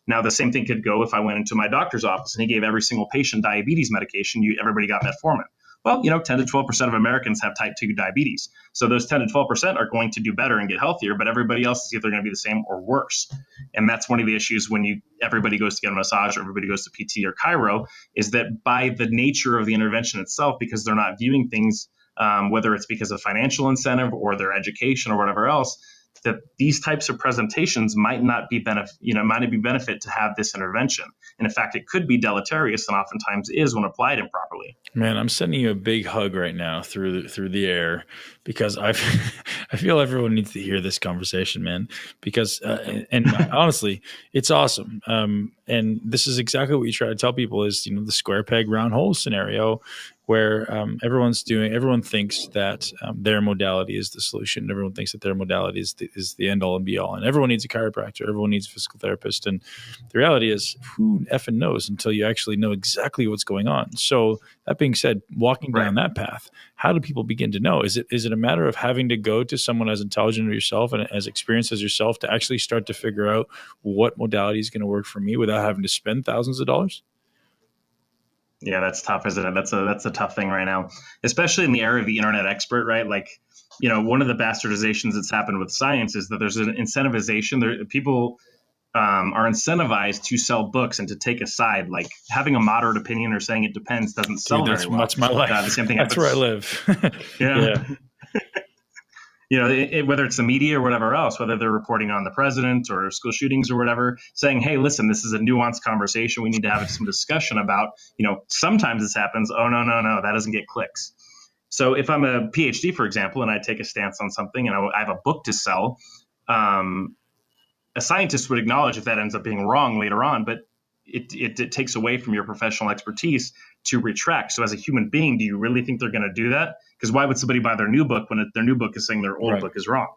Now, the same thing could go if I went into my doctor's office and he gave every single patient diabetes medication, everybody got metformin. Well, 10 to 12% of Americans have type 2 diabetes. So those 10 to 12% are going to do better and get healthier, but everybody else is either going to be the same or worse. And that's one of the issues when everybody goes to get a massage or everybody goes to PT or chiro, is that by the nature of the intervention itself, because they're not viewing things, whether it's because of financial incentive or their education or whatever else, that these types of presentations might not be benefit to have this intervention. And in fact, it could be deleterious, and oftentimes is when applied improperly. Man, I'm sending you a big hug right now through the air, because I feel everyone needs to hear this conversation, man. Because and honestly, it's awesome. And this is exactly what you try to tell people is the square peg round hole scenario, where everyone thinks that their modality is the solution. Everyone thinks that their modality is the end all and be all. And everyone needs a chiropractor. Everyone needs a physical therapist. And the reality is, who effing knows until you actually know exactly what's going on. So that being said, walking down that path, how do people begin to know? Is it a matter of having to go to someone as intelligent as yourself and as experienced as yourself to actually start to figure out what modality is going to work for me without having to spend thousands of dollars? Yeah, that's tough, isn't it? That's a tough thing right now, especially in the era of the internet expert, right? Like, one of the bastardizations that's happened with science is that there's an incentivization. People are incentivized to sell books and to take a side. Like having a moderate opinion or saying it depends doesn't sell very well. That's my life. The same thing that's happens. where I live. Yeah. Whether it's the media or whatever else, whether they're reporting on the president or school shootings or whatever, saying, hey, listen, this is a nuanced conversation. We need to have some discussion about, sometimes this happens. Oh, no, that doesn't get clicks. So if I'm a PhD, for example, and I take a stance on something and I have a book to sell, a scientist would acknowledge if that ends up being wrong later on, but it takes away from your professional expertise to retract. So as a human being, do you really think they're going to do that? Because why would somebody buy their new book when their new book is saying their old book is wrong?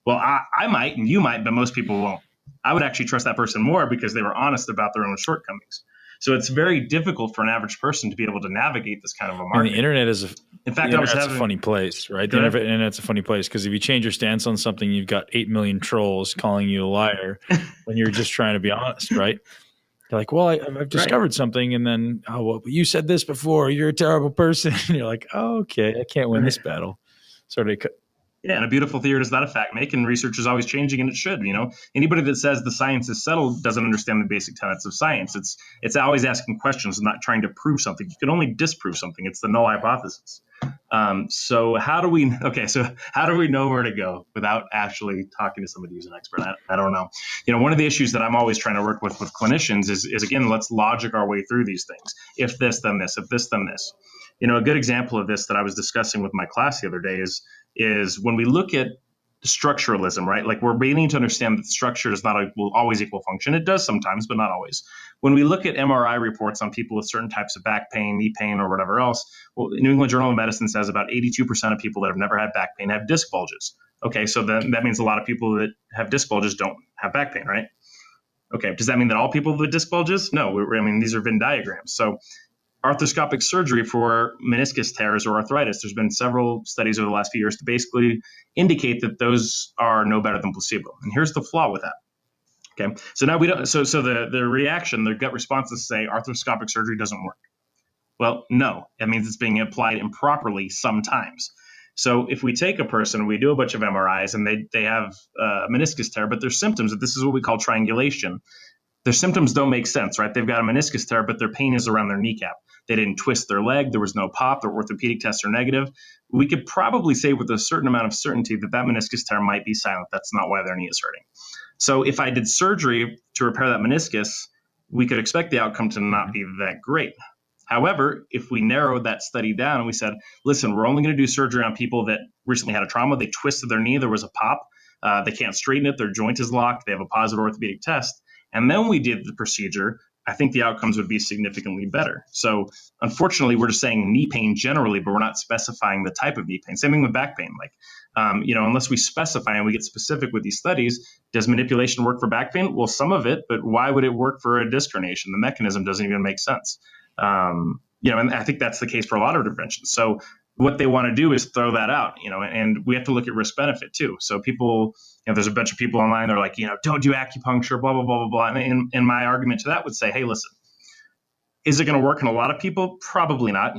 Well, I might, and you might, but most people won't. I would actually trust that person more because they were honest about their own shortcomings. So it's very difficult for an average person to be able to navigate this kind of a market. And the internet is a funny place, right? The internet's a funny place because if you change your stance on something, you've got 8 million trolls calling you a liar when you're just trying to be honest, right? You're like, well, I've discovered something, and then, oh, well, you said this before. You're a terrible person. And you're like, oh, okay, I can't win this battle. Yeah, and a beautiful theory does not a fact make, and research is always changing, and it should. Anybody that says the science is settled doesn't understand the basic tenets of science. It's always asking questions, not trying to prove something. You can only disprove something. It's the null hypothesis. So how do we know where to go without actually talking to somebody who's an expert? I don't know. One of the issues that I'm always trying to work with clinicians is again, let's logic our way through these things. If this, then this. If this, then this. A good example of this that I was discussing with my class the other day is when we look at structuralism, right? Like we're beginning to understand that structure does not will always equal function. It does sometimes, but not always. When we look at MRI reports on people with certain types of back pain, knee pain, or whatever else, well, New England Journal of Medicine says about 82% of people that have never had back pain have disc bulges. Okay, so that means a lot of people that have disc bulges don't have back pain, right? Okay, does that mean that all people with disc bulges? No, these are Venn diagrams. So arthroscopic surgery for meniscus tears or arthritis. There's been several studies over the last few years to basically indicate that those are no better than placebo. And here's the flaw with that. Okay, so now we don't. So the reaction, the gut response is say arthroscopic surgery doesn't work. Well, no, that means it's being applied improperly sometimes. So if we take a person, we do a bunch of MRIs, and they have a meniscus tear, but there's symptoms that this is what we call triangulation. their symptoms don't make sense, right? They've got a meniscus tear, but their pain is around their kneecap. They didn't twist their leg. There was no pop. Their orthopedic tests are negative. We could probably say with a certain amount of certainty that that meniscus tear might be silent. That's not why their knee is hurting. So if I did surgery to repair that meniscus, we could expect the outcome to not be that great. However, if we narrowed that study down and we said, listen, we're only going to do surgery on people that recently had a trauma, they twisted their knee, there was a pop, they can't straighten it, their joint is locked, they have a positive orthopedic test, and then we did the procedure, I think the outcomes would be significantly better. So unfortunately, we're just saying knee pain generally, but we're not specifying the type of knee pain. Same thing with back pain. Like, unless we specify and we get specific with these studies, does manipulation work for back pain? Well, some of it, but why would it work for a disc herniation? The mechanism doesn't even make sense. And I think that's the case for a lot of interventions. So what they want to do is throw that out, and we have to look at risk benefit too. So people, there's a bunch of people online, they're like, don't do acupuncture, blah, blah, blah, blah, blah. And my argument to that would say, hey, listen, is it going to work in a lot of people? Probably not.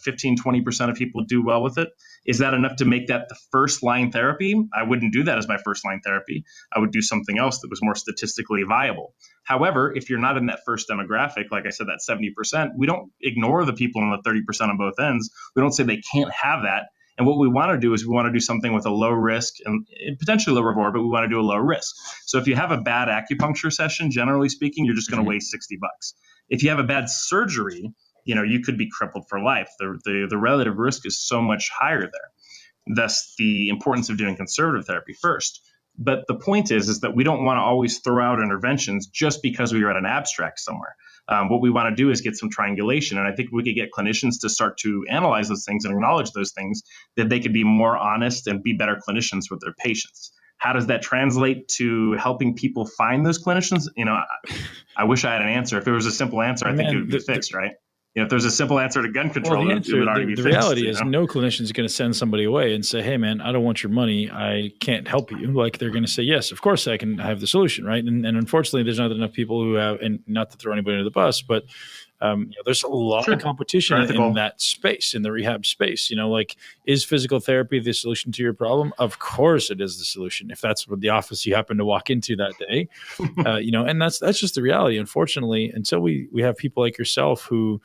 15, 20% of people do well with it. Is that enough to make that the first line therapy? I wouldn't do that as my first line therapy. I would do something else that was more statistically viable. However, if you're not in that first demographic, like I said, that 70%, we don't ignore the people in the 30% on both ends. We don't say they can't have that. And what we want to do is we want to do something with a low risk and potentially low reward, but we want to do a low risk. So if you have a bad acupuncture session, generally speaking, you're just going to waste $60. If you have a bad surgery, you could be crippled for life. The relative risk is so much higher there. Thus, the importance of doing conservative therapy first. But the point is that we don't want to always throw out interventions just because we read an abstract somewhere. What we want to do is get some triangulation. And I think we could get clinicians to start to analyze those things and acknowledge those things, that they could be more honest and be better clinicians with their patients. How does that translate to helping people find those clinicians? I wish I had an answer. If there was a simple answer, I think it would be fixed, right? If there's a simple answer to gun control, it would already be fixed. The reality is no clinician is going to send somebody away and say, hey, man, I don't want your money. I can't help you. Like, they're going to say, yes, of course I have the solution, right? And unfortunately, there's not enough people who have, and not to throw anybody under the bus, but there's a lot of competition in that space, in the rehab space. Is physical therapy the solution to your problem? Of course it is the solution, if that's what the office you happen to walk into that day. And that's just the reality. Unfortunately, until we have people like yourself who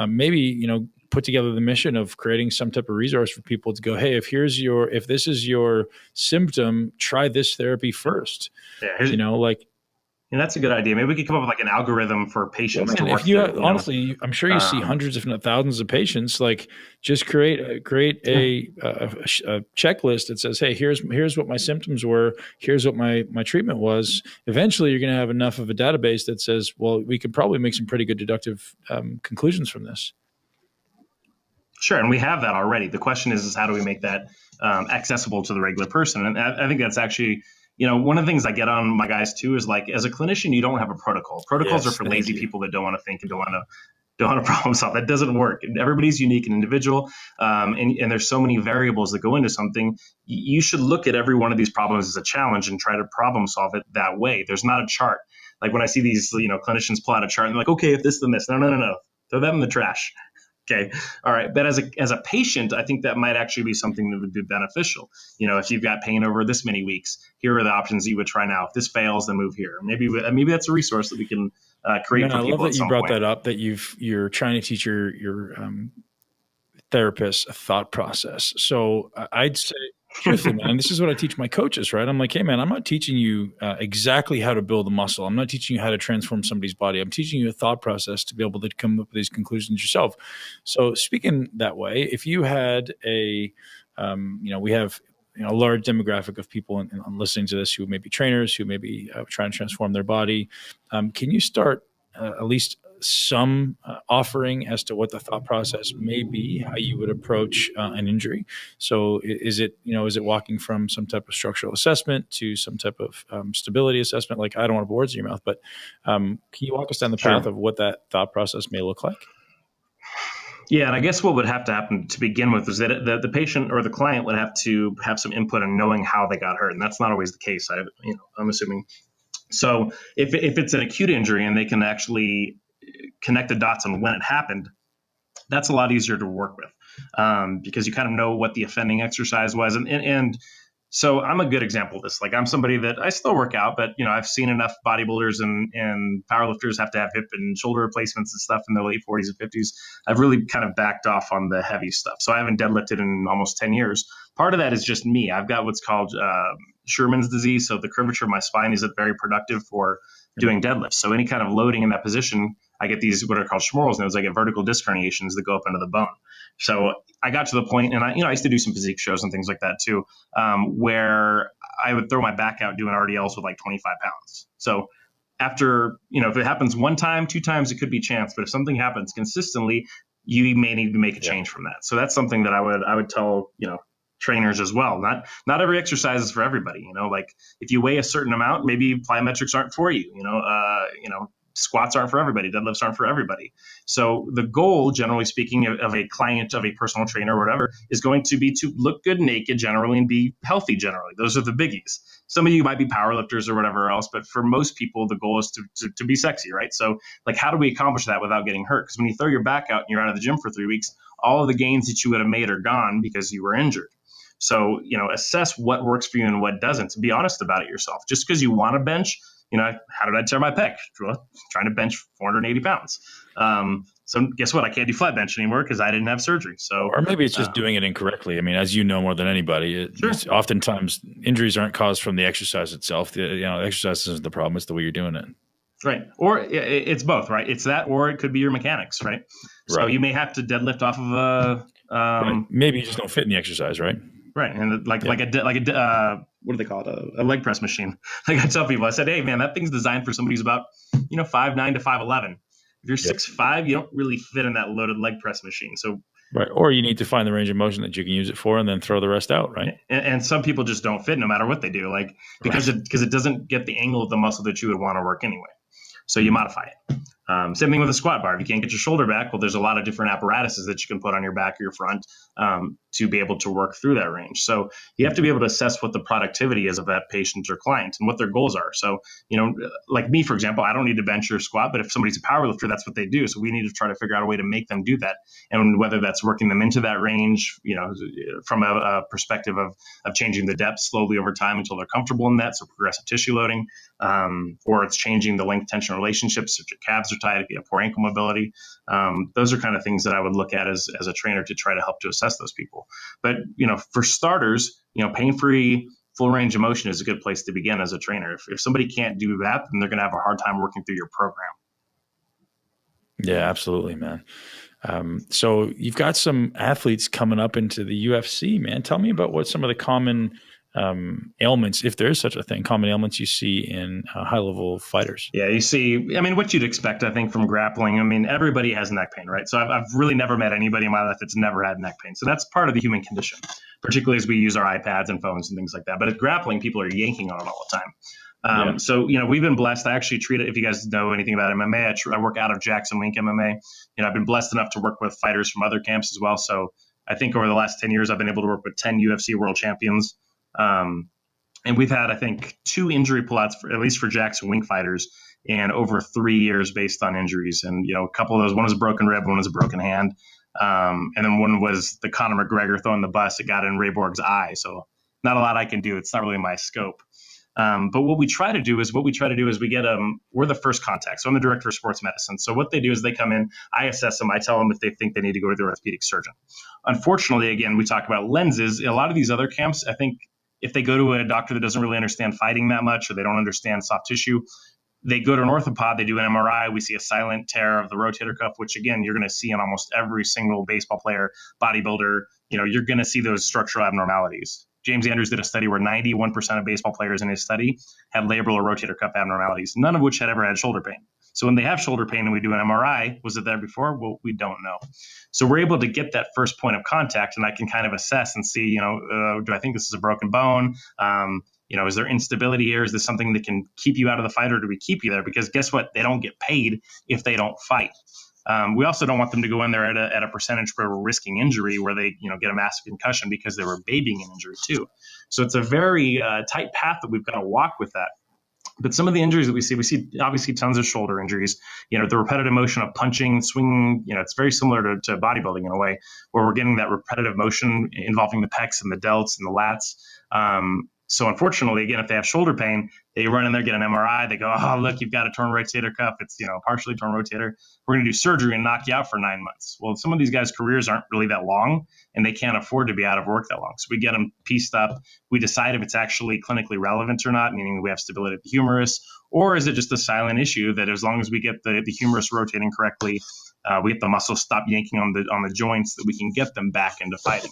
maybe put together the mission of creating some type of resource for people to go, hey, if this is your symptom, try this therapy first. And that's a good idea. Maybe we could come up with like an algorithm for patients to work through. Honestly, I'm sure you see hundreds, if not thousands of patients. Like, just create a checklist that says, hey, here's what my symptoms were. Here's what my treatment was. Eventually, you're going to have enough of a database that says, well, we could probably make some pretty good deductive conclusions from this. Sure. And we have that already. The question is how do we make that accessible to the regular person? And I think that's actually, one of the things I get on my guys too is, like, as a clinician, you don't have a protocol. Protocols are for lazy people that don't want to think and don't want to problem solve. That doesn't work. Everybody's unique and individual. And there's so many variables that go into something. You should look at every one of these problems as a challenge and try to problem solve it that way. There's not a chart. Like, when I see these, clinicians pull out a chart and they're like, okay, if this, then this. No. Throw that in the trash. Okay. All right. But as a patient, I think that might actually be something that would be beneficial. If you've got pain over this many weeks, here are the options you would try now. If this fails, then move here. Maybe that's a resource that we can create for people. I love that you brought that up, that you're trying to teach your therapist a thought process. So I'd say, truthfully, man, this is what I teach my coaches, right? I'm like, hey, man, I'm not teaching you exactly how to build a muscle. I'm not teaching you how to transform somebody's body. I'm teaching you a thought process to be able to come up with these conclusions yourself. So speaking that way, if you had we have a large demographic of people listening to this who may be trainers, who may be trying to transform their body. Can you start at least some offering as to what the thought process may be, how you would approach an injury? So is it walking from some type of structural assessment to some type of stability assessment? Like, I don't want to put words in your mouth, but can you walk us down the path of what that thought process may look like? Yeah, and I guess what would have to happen to begin with is that the patient or the client would have to have some input in knowing how they got hurt, and that's not always the case. I'm assuming. So if it's an acute injury and they can actually connect the dots on when it happened, that's a lot easier to work with because you kind of know what the offending exercise was. And So I'm a good example of this. Like I'm somebody that I still work out, but I've seen enough bodybuilders and powerlifters have to have hip and shoulder replacements and stuff in their late 40s and 50s. I've really kind of backed off on the heavy stuff. So I haven't deadlifted in almost 10 years. Part of that is just me. I've got what's called Sherman's disease. So the curvature of my spine isn't very productive for doing deadlifts. So any kind of loading in that position, I get these what are called Schmorl's nodes. I get vertical disc herniations that go up into the bone. So I got to the point, and I used to do some physique shows and things like that too, where I would throw my back out doing RDLs with like 25 pounds. So after, if it happens one time, two times, it could be chance. But if something happens consistently, you may need to make a change from that. So that's something that I would tell, trainers as well. Not every exercise is for everybody. Like if you weigh a certain amount, maybe plyometrics aren't for you. Squats aren't for everybody. Deadlifts aren't for everybody. So the goal, generally speaking, of a client, of a personal trainer or whatever, is going to be to look good naked generally and be healthy generally. Those are the biggies. Some of you might be powerlifters or whatever else, but for most people, the goal is to be sexy, right? So like, how do we accomplish that without getting hurt? Because when you throw your back out and you're out of the gym for 3 weeks, all of the gains that you would have made are gone because you were injured. So, assess what works for you and what doesn't. Be honest about it yourself. Just because you want to bench, how did I tear my pec? Well, trying to bench 480 pounds. So guess what? I can't do flat bench anymore because I didn't have surgery. So, or maybe it's just doing it incorrectly. I mean, as you know more than anybody, oftentimes injuries aren't caused from the exercise itself. The exercise isn't the problem; it's the way you're doing it. Right. Or it's both, right? It's that, or it could be your mechanics, right? So you may have to deadlift off of a. Right. Maybe you just don't fit in the exercise, right? Right. And like a what do they call it? A leg press machine. Like I tell people, I said, hey man, that thing's designed for somebody who's about, 5'9" to 5'11". If you're 6'5", you don't really fit in that loaded leg press machine. So right. Or you need to find the range of motion that you can use it for and then throw the rest out, right? And some people just don't fit no matter what they do, like because it doesn't get the angle of the muscle that you would want to work anyway. So you modify it. Same thing with a squat bar. If you can't get your shoulder back, well, there's a lot of different apparatuses that you can put on your back or your front to be able to work through that range. So you have to be able to assess what the productivity is of that patient or client and what their goals are. So, like me, for example, I don't need to bench or squat, but if somebody's a power lifter, that's what they do. So we need to try to figure out a way to make them do that. And whether that's working them into that range, from a perspective of changing the depth slowly over time until they're comfortable in that. So progressive tissue loading, or it's changing the length tension relationships. If your calves are tight, if you have poor ankle mobility, those are kind of things that I would look at as a trainer to try to help to assess those people. But, for starters, pain-free, full range of motion is a good place to begin as a trainer. If somebody can't do that, then they're going to have a hard time working through your program. Yeah, absolutely, man. So you've got some athletes coming up into the UFC, man. Tell me about what some of the common ailments, if there is such a thing, common ailments you see in high-level fighters. Yeah, you see, what you'd expect, I think, from grappling. Everybody has neck pain, right? So I've really never met anybody in my life that's never had neck pain. So that's part of the human condition, particularly as we use our iPads and phones and things like that. But at grappling, people are yanking on it all the time. So, we've been blessed. I actually treat it, if you guys know anything about MMA, I work out of Jackson Wink MMA. I've been blessed enough to work with fighters from other camps as well. So I think over the last 10 years, I've been able to work with 10 UFC world champions. And we've had, I think, 2 injury pullouts, at least for Jackson Wink fighters, in over 3 years based on injuries. And, a couple of those, one was a broken rib, one was a broken hand. And then one was the Conor McGregor throwing the bus. It got in Ray Borg's eye. So not a lot I can do. It's not really my scope. But what we try to do is we get we're the first contact. So I'm the director of sports medicine. So what they do is they come in, I assess them, I tell them if they think they need to go to the orthopedic surgeon. Unfortunately, again, we talk about lenses. A lot of these other camps, I think if they go to a doctor that doesn't really understand fighting that much, or they don't understand soft tissue, they go to an orthopod, they do an MRI, we see a silent tear of the rotator cuff, which again, you're going to see in almost every single baseball player, bodybuilder, you're going to see those structural abnormalities. James Andrews did a study where 91% of baseball players in his study had labral or rotator cuff abnormalities, none of which had ever had shoulder pain. So when they have shoulder pain and we do an MRI, was it there before? Well, we don't know. So we're able to get that first point of contact, and I can kind of assess and see, do I think this is a broken bone? Is there instability here? Is this something that can keep you out of the fight, or do we keep you there? Because guess what? They don't get paid if they don't fight. We also don't want them to go in there at a percentage where we're risking injury, where they get a massive concussion because they were babying an injury too. So it's a very tight path that we've got to walk with that. But some of the injuries that we see obviously tons of shoulder injuries. The repetitive motion of punching, swinging, it's very similar to bodybuilding in a way, where we're getting that repetitive motion involving the pecs and the delts and the lats. So unfortunately, again, if they have shoulder pain, they run in there, get an MRI. They go, oh, look, you've got a torn rotator cuff. It's, partially torn rotator. We're going to do surgery and knock you out for 9 months. Well, some of these guys' careers aren't really that long, and they can't afford to be out of work that long. So we get them pieced up. We decide if it's actually clinically relevant or not, meaning we have stability of the humerus, or is it just a silent issue that as long as we get the humerus rotating correctly, we get the muscles stop yanking on the joints, that we can get them back into fighting.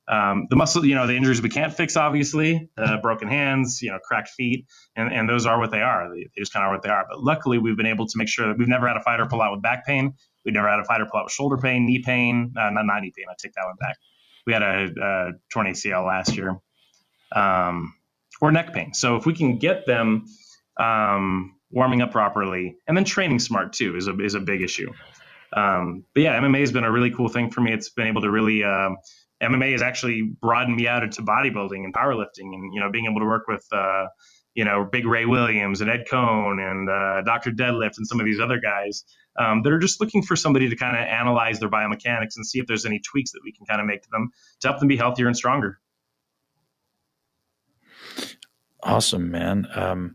The muscle, the injuries we can't fix, obviously, broken hands, cracked feet, and those are what they are. They just kind of are what they are. But luckily, we've been able to make sure that we've never had a fighter pull out with back pain. We've never had a fighter pull out with shoulder pain, knee pain, not knee pain. I take that one back. We had a torn ACL last year, or neck pain. So if we can get them warming up properly and then training smart too is a big issue. But yeah, MMA has been a really cool thing for me. It's been able to really MMA has actually broadened me out into bodybuilding and powerlifting, and being able to work with Big Ray Williams and Ed Cohn and Dr. Deadlift and some of these other guys that are just looking for somebody to kind of analyze their biomechanics and see if there's any tweaks that we can kind of make to them to help them be healthier and stronger. Awesome, man.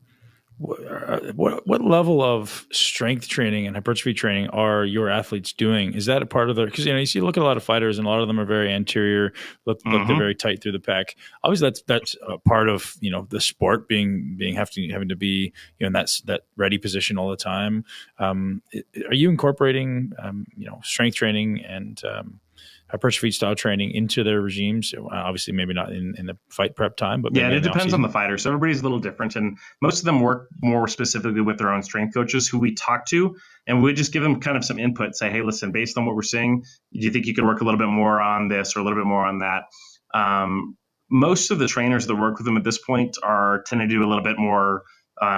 What level of strength training and hypertrophy training are your athletes doing? Is that a part of their, because you look at a lot of fighters and a lot of them are very anterior, look they're very tight through the pec. Obviously that's a part of the sport having to be in that ready position all the time. Are you incorporating strength training and hypertrophy style training into their regimes? Obviously, maybe not in the fight prep time, but maybe it depends on the fighter. So everybody's a little different, and most of them work more specifically with their own strength coaches who we talk to, and we just give them kind of some input. Say, hey, listen, based on what we're seeing, do you think you could work a little bit more on this or a little bit more on that? Most of the trainers that work with them at this point tend to do a little bit more.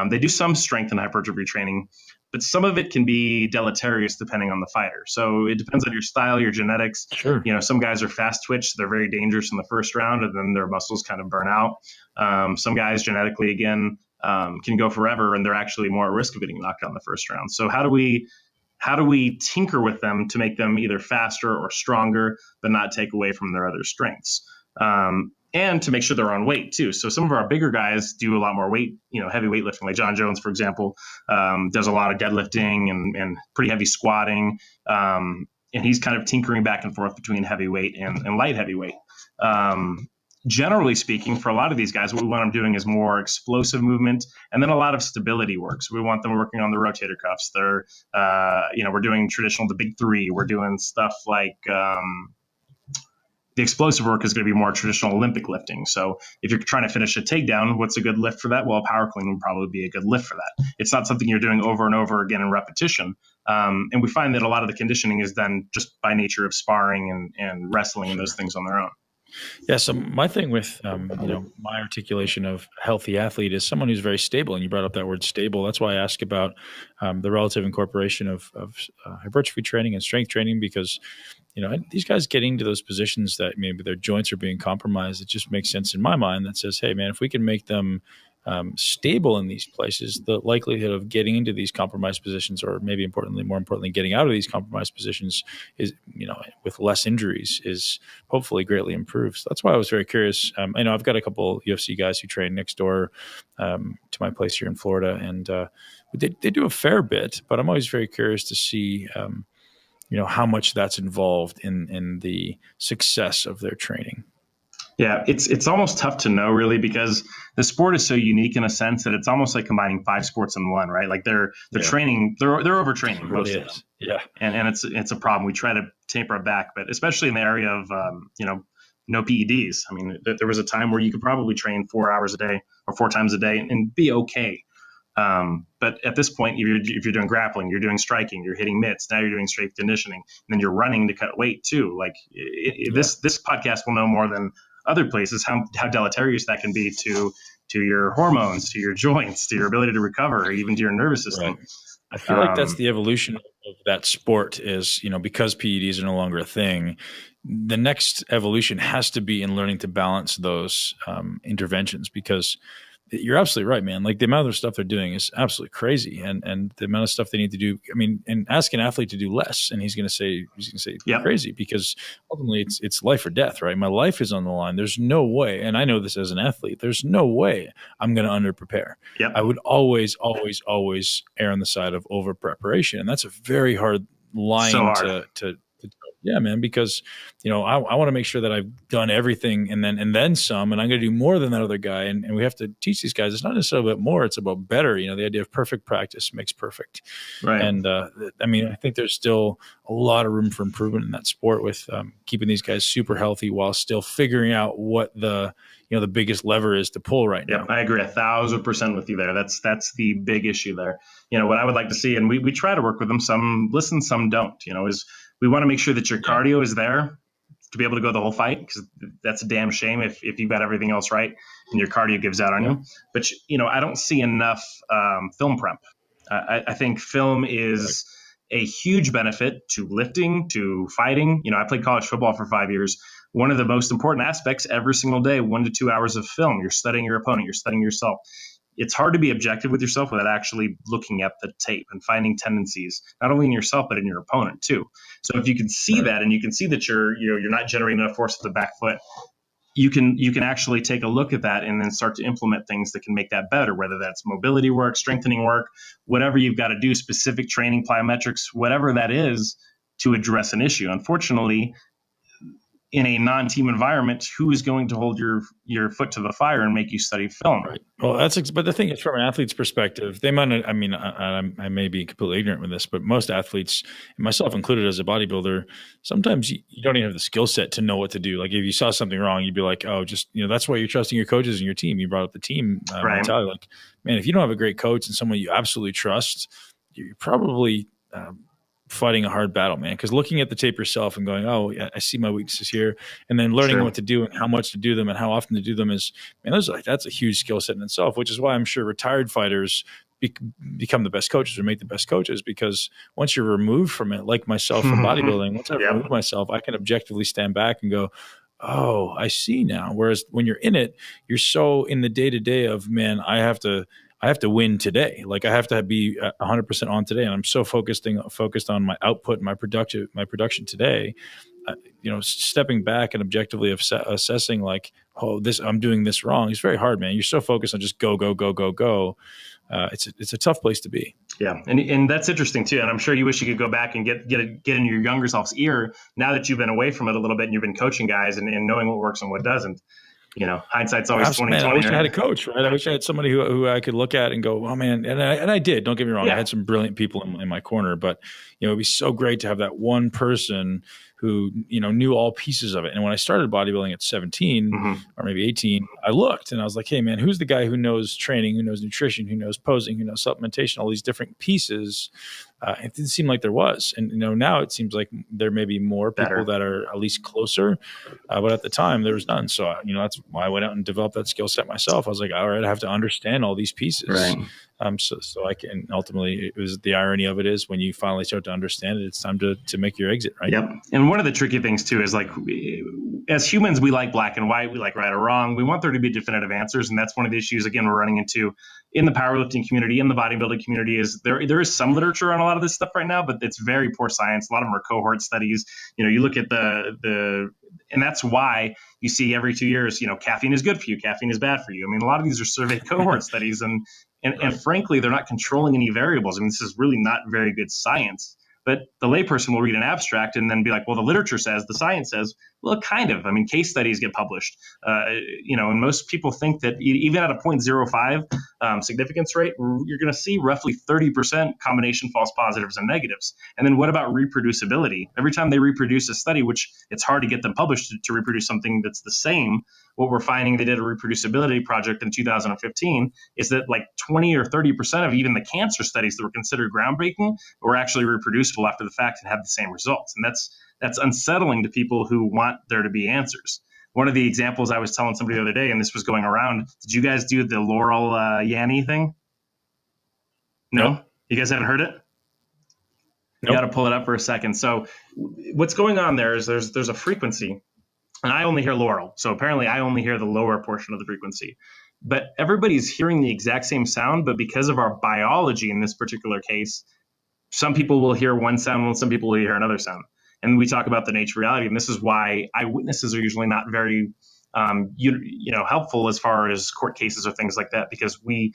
They do some strength and hypertrophy training, but some of it can be deleterious depending on the fighter. So it depends on your style, your genetics. Sure. Some guys are fast twitch. They're very dangerous in the first round, and then their muscles kind of burn out. Some guys genetically, again, can go forever, and they're actually more at risk of getting knocked out in the first round. So how do we tinker with them to make them either faster or stronger, but not take away from their other strengths? And to make sure they're on weight too. So some of our bigger guys do a lot more weight, heavy weightlifting. Like John Jones, for example, does a lot of deadlifting and pretty heavy squatting. And he's kind of tinkering back and forth between heavyweight and light heavyweight. Generally speaking, for a lot of these guys, what we want them doing is more explosive movement and then a lot of stability work. So we want them working on the rotator cuffs. They're, we're doing the big three. We're doing stuff like, the explosive work is going to be more traditional Olympic lifting. So if you're trying to finish a takedown, what's a good lift for that? Well, power clean would probably be a good lift for that. It's not something you're doing over and over again in repetition. And we find that a lot of the conditioning is done just by nature of sparring and wrestling and those things on their own. Yeah. So my thing with, my articulation of healthy athlete is someone who's very stable. And you brought up that word stable. That's why I ask about the relative incorporation of hypertrophy training and strength training, because these guys getting into those positions that maybe their joints are being compromised, it just makes sense in my mind that says, hey, man, if we can make them stable in these places, the likelihood of getting into these compromised positions, or maybe more importantly, getting out of these compromised positions is, with less injuries, is hopefully greatly improved. So that's why I was very curious. I know I've got a couple UFC guys who train next door to my place here in Florida, and they do a fair bit, but I'm always very curious to see how much that's involved in the success of their training. Yeah, it's almost tough to know, really, because the sport is so unique in a sense that it's almost like combining 5 sports in one, right? Like they're training, they're overtraining most of them. Yeah, and it's a problem. We try to taper it back, but especially in the area of no PEDs. I mean, there was a time where you could probably train 4 hours a day or 4 times a day and be okay. But at this point, if you're doing grappling, you're doing striking, you're hitting mitts, now you're doing strength conditioning, and then you're running to cut weight too. Like this podcast will know more than other places how deleterious that can be to your hormones, to your joints, to your ability to recover, or even to your nervous system. Right. I feel like that's the evolution of that sport is, because PEDs are no longer a thing, the next evolution has to be in learning to balance those interventions, because you're absolutely right, man. Like the amount of stuff they're doing is absolutely crazy, and the amount of stuff they need to do. I mean, and ask an athlete to do less, and he's going to say Yep. crazy, because ultimately it's life or death, right? My life is on the line. There's no way, and I know this as an athlete. There's no way I'm going to under prepare. Yep. I would always err on the side of over preparation, and that's a very hard line to yeah, man, because I want to make sure that I've done everything and then some, and I'm going to do more than that other guy. And we have to teach these guys. It's not necessarily about more; it's about better. The idea of perfect practice makes perfect. Right. And I think there's still a lot of room for improvement in that sport with keeping these guys super healthy while still figuring out what the biggest lever is to pull right now. I agree 1,000% with you there. That's the big issue there. What I would like to see, and we try to work with them. Some listen, some don't. Is we want to make sure that your cardio is there to be able to go the whole fight, because that's a damn shame if you've got everything else right and your cardio gives out on you. But I don't see enough film prep. I think film is a huge benefit to lifting, to fighting. I played college football for 5 years. One of the most important aspects every single day, 1 to 2 hours of film. You're studying your opponent. You're studying yourself. It's hard to be objective with yourself without actually looking at the tape and finding tendencies, not only in yourself, but in your opponent too. So if you can see that, and you can see that you're not generating enough force with the back foot, you can actually take a look at that and then start to implement things that can make that better, whether that's mobility work, strengthening work, whatever you've got to do, specific training, plyometrics, whatever that is to address an issue. Unfortunately, in a non-team environment, who is going to hold your foot to the fire and make you study film? Right. Well, but the thing is, from an athlete's perspective, they might. I mean, I may be completely ignorant with this, but most athletes, and myself included as a bodybuilder, sometimes you don't even have the skill set to know what to do. Like if you saw something wrong, you'd be like, oh, just that's why you're trusting your coaches and your team. You brought up the team mentality. Like, man, if you don't have a great coach and someone you absolutely trust, you're probably fighting a hard battle, man. Because looking at the tape yourself and going, oh, yeah, I see my weaknesses here, and then learning what to do and how much to do them and how often to do them is, man, that's a huge skill set in itself. Which is why I'm sure retired fighters become the best coaches or make the best coaches, because once you're removed from it, like myself from bodybuilding, once I remove myself, I can objectively stand back and go, oh, I see now. Whereas when you're in it, you're so in the day to day of, man, I have to win today. Like I have to be 100% on today. And I'm so focused on my output and my production today, stepping back and objectively assessing like, oh, I'm doing this wrong. It's very hard, man. You're so focused on just go, go, go, go, go. It's a tough place to be. Yeah. And that's interesting too. And I'm sure you wish you could go back and get in your younger self's ear now that you've been away from it a little bit and you've been coaching guys and knowing what works and what doesn't. Hindsight's always 20/20. I wish I had a coach, right? I wish I had somebody who I could look at and go, oh man, and I did. Don't get me wrong. I had some brilliant people in my corner, but it'd be so great to have that one person who knew all pieces of it. And when I started bodybuilding at 17 or maybe 18, I looked and I was like, hey man, who's the guy who knows training, who knows nutrition, who knows posing, who knows supplementation, all these different pieces. It didn't seem like there was. And now it seems like there may be more people that are at least closer. But at the time there was none. So that's why I went out and developed that skill set myself. I was like, all right, I have to understand all these pieces. Right. So I can ultimately, it was the irony of it is when you finally start to understand it, it's time to make your exit, right? Yep. And one of the tricky things too is like, as humans, we like black and white, we like right or wrong. We want there to be definitive answers. And that's one of the issues, again, we're running into in the powerlifting community, in the bodybuilding community is there is some literature on a lot of this stuff right now, but it's very poor science. A lot of them are cohort studies. You look at and that's why you see every 2 years, caffeine is good for you. Caffeine is bad for you. I mean, a lot of these are surveyed cohort studies and frankly, they're not controlling any variables. I mean, this is really not very good science. But the layperson will read an abstract and then be like, well, the literature says, the science says, well, kind of. I mean, case studies get published, and most people think that even at a 0.05 significance rate, you're going to see roughly 30% combination false positives and negatives. And then what about reproducibility? Every time they reproduce a study, which it's hard to get them published to reproduce something that's the same, what we're finding, they did a reproducibility project in 2015, is that like 20 or 30% of even the cancer studies that were considered groundbreaking were actually reproducible after the fact and have the same results. And that's unsettling to people who want there to be answers. One of the examples I was telling somebody the other day, and this was going around, did you guys do the Laurel Yanny thing? No? Nope. You guys haven't heard it? You Nope. got to pull it up for a second. So what's going on there is there's a frequency. And I only hear Laurel. So apparently I only hear the lower portion of the frequency. but everybody's hearing the exact same sound. But because of our biology in this particular case, some people will hear one sound and some people will hear another sound. And we talk about the nature of reality. And this is why eyewitnesses are usually not very helpful as far as court cases or things like that, because we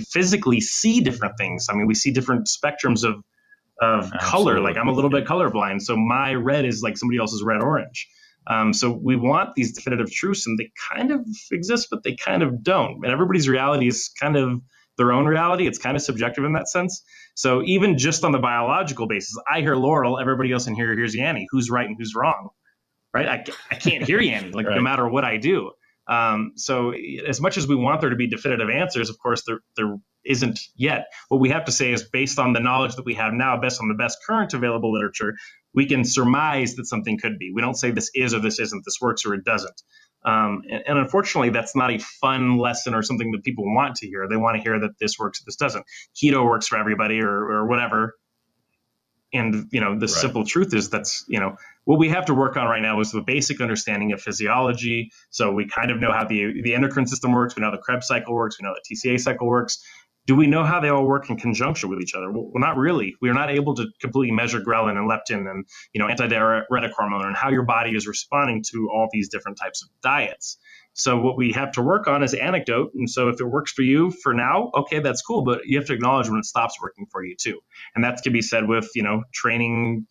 physically see different things. I mean, we see different spectrums of color. Like I'm a little bit colorblind, so my red is like somebody else's red orange. So we want these definitive truths, and they kind of exist, but they kind of don't. And everybody's reality is kind of their own reality. It's kind of subjective in that sense. So even just on the biological basis, I hear Laurel, everybody else in here hears Yanni. Who's right and who's wrong? Right? I can't hear Yanni, like right. No matter what I do. So as much as we want there to be definitive answers, of course, there isn't yet. What we have to say is, based on the knowledge that we have now, based on the best current available literature, we can surmise that something could be. We don't say this is or this isn't, this works or it doesn't. And unfortunately, that's not a fun lesson or something that people want to hear. They want to hear that this works or this doesn't. Keto works for everybody or whatever. And, the simple truth is that's, what we have to work on right now is the basic understanding of physiology. So we kind of know how the endocrine system works. We know how the Krebs cycle works. We know how the TCA cycle works. Do we know how they all work in conjunction with each other? Well, not really. We are not able to completely measure ghrelin and leptin and, antidiuretic hormone and how your body is responding to all these different types of diets. So what we have to work on is anecdote. And so if it works for you for now, okay, that's cool. But you have to acknowledge when it stops working for you too. And that can be said with, training,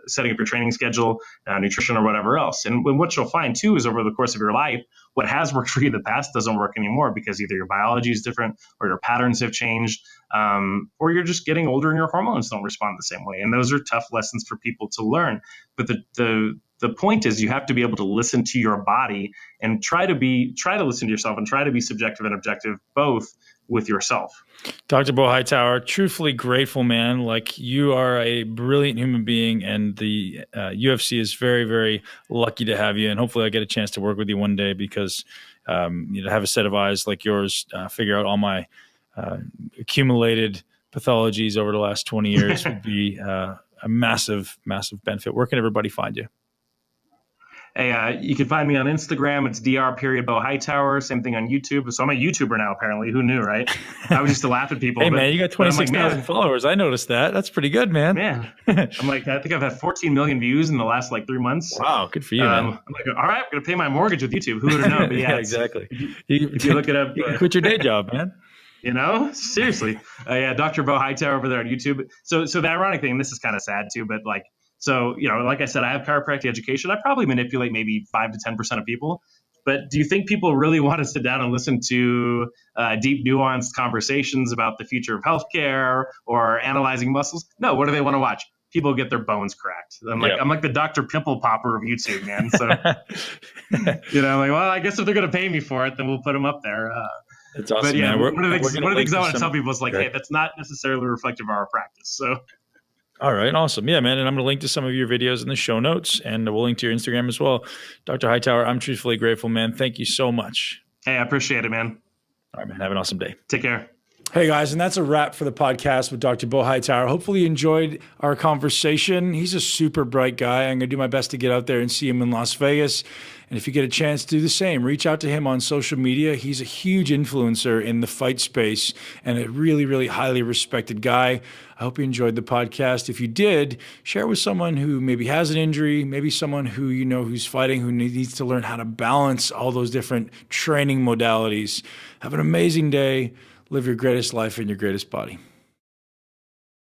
setting up your training schedule, nutrition or whatever else. And what you'll find too is over the course of your life, what has worked for you in the past doesn't work anymore because either your biology is different or your patterns have changed, or you're just getting older and your hormones don't respond the same way. And those are tough lessons for people to learn. But the point is you have to be able to listen to your body and try to listen to yourself and try to be subjective and objective both with yourself. Dr. Beau Hightower, truthfully grateful, man. Like, you are a brilliant human being, and the UFC is very, very lucky to have you. And hopefully I get a chance to work with you one day because to have a set of eyes like yours, figure out all my accumulated pathologies over the last 20 years would be a massive, massive benefit. Where can everybody find you? Hey, you can find me on Instagram. It's Dr.Beau Hightower. Same thing on YouTube. So I'm a YouTuber now, apparently. Who knew, right? I was used to laugh at people. Hey, man, you got 26,000 followers. I noticed that. That's pretty good, man. Man, I'm like, I think I've had 14 million views in the last 3 months. Wow, good for you, man. I'm like, all right, I'm going to pay my mortgage with YouTube. Who would have known? But yeah, exactly. If you look it up. You can quit your day job, man. Seriously. Dr. Beau Hightower over there on YouTube. So the ironic thing, and this is kind of sad too, but like I said, I have chiropractic education. I probably manipulate maybe 5 to 10% of people. But do you think people really want to sit down and listen to deep, nuanced conversations about the future of healthcare or analyzing muscles? No. What do they want to watch? People get their bones cracked. I'm like the Dr. Pimple Popper of YouTube, man. So, well, I guess if they're going to pay me for it, then we'll put them up there. It's awesome, but yeah, man. one of the things I want to tell people is hey, that's not necessarily reflective of our practice. So. All right. Awesome. Yeah, man. And I'm going to link to some of your videos in the show notes, and we'll link to your Instagram as well. Dr. Hightower, I'm truthfully grateful, man. Thank you so much. Hey, I appreciate it, man. All right, man. Have an awesome day. Take care. Hey, guys, and that's a wrap for the podcast with Dr. Beau Hightower. Hopefully you enjoyed our conversation. He's a super bright guy. I'm going to do my best to get out there and see him in Las Vegas. And if you get a chance to do the same, reach out to him on social media. He's a huge influencer in the fight space and a really, really highly respected guy. I hope you enjoyed the podcast. If you did, share with someone who maybe has an injury, maybe someone who who's fighting, who needs to learn how to balance all those different training modalities. Have an amazing day. Live your greatest life in your greatest body.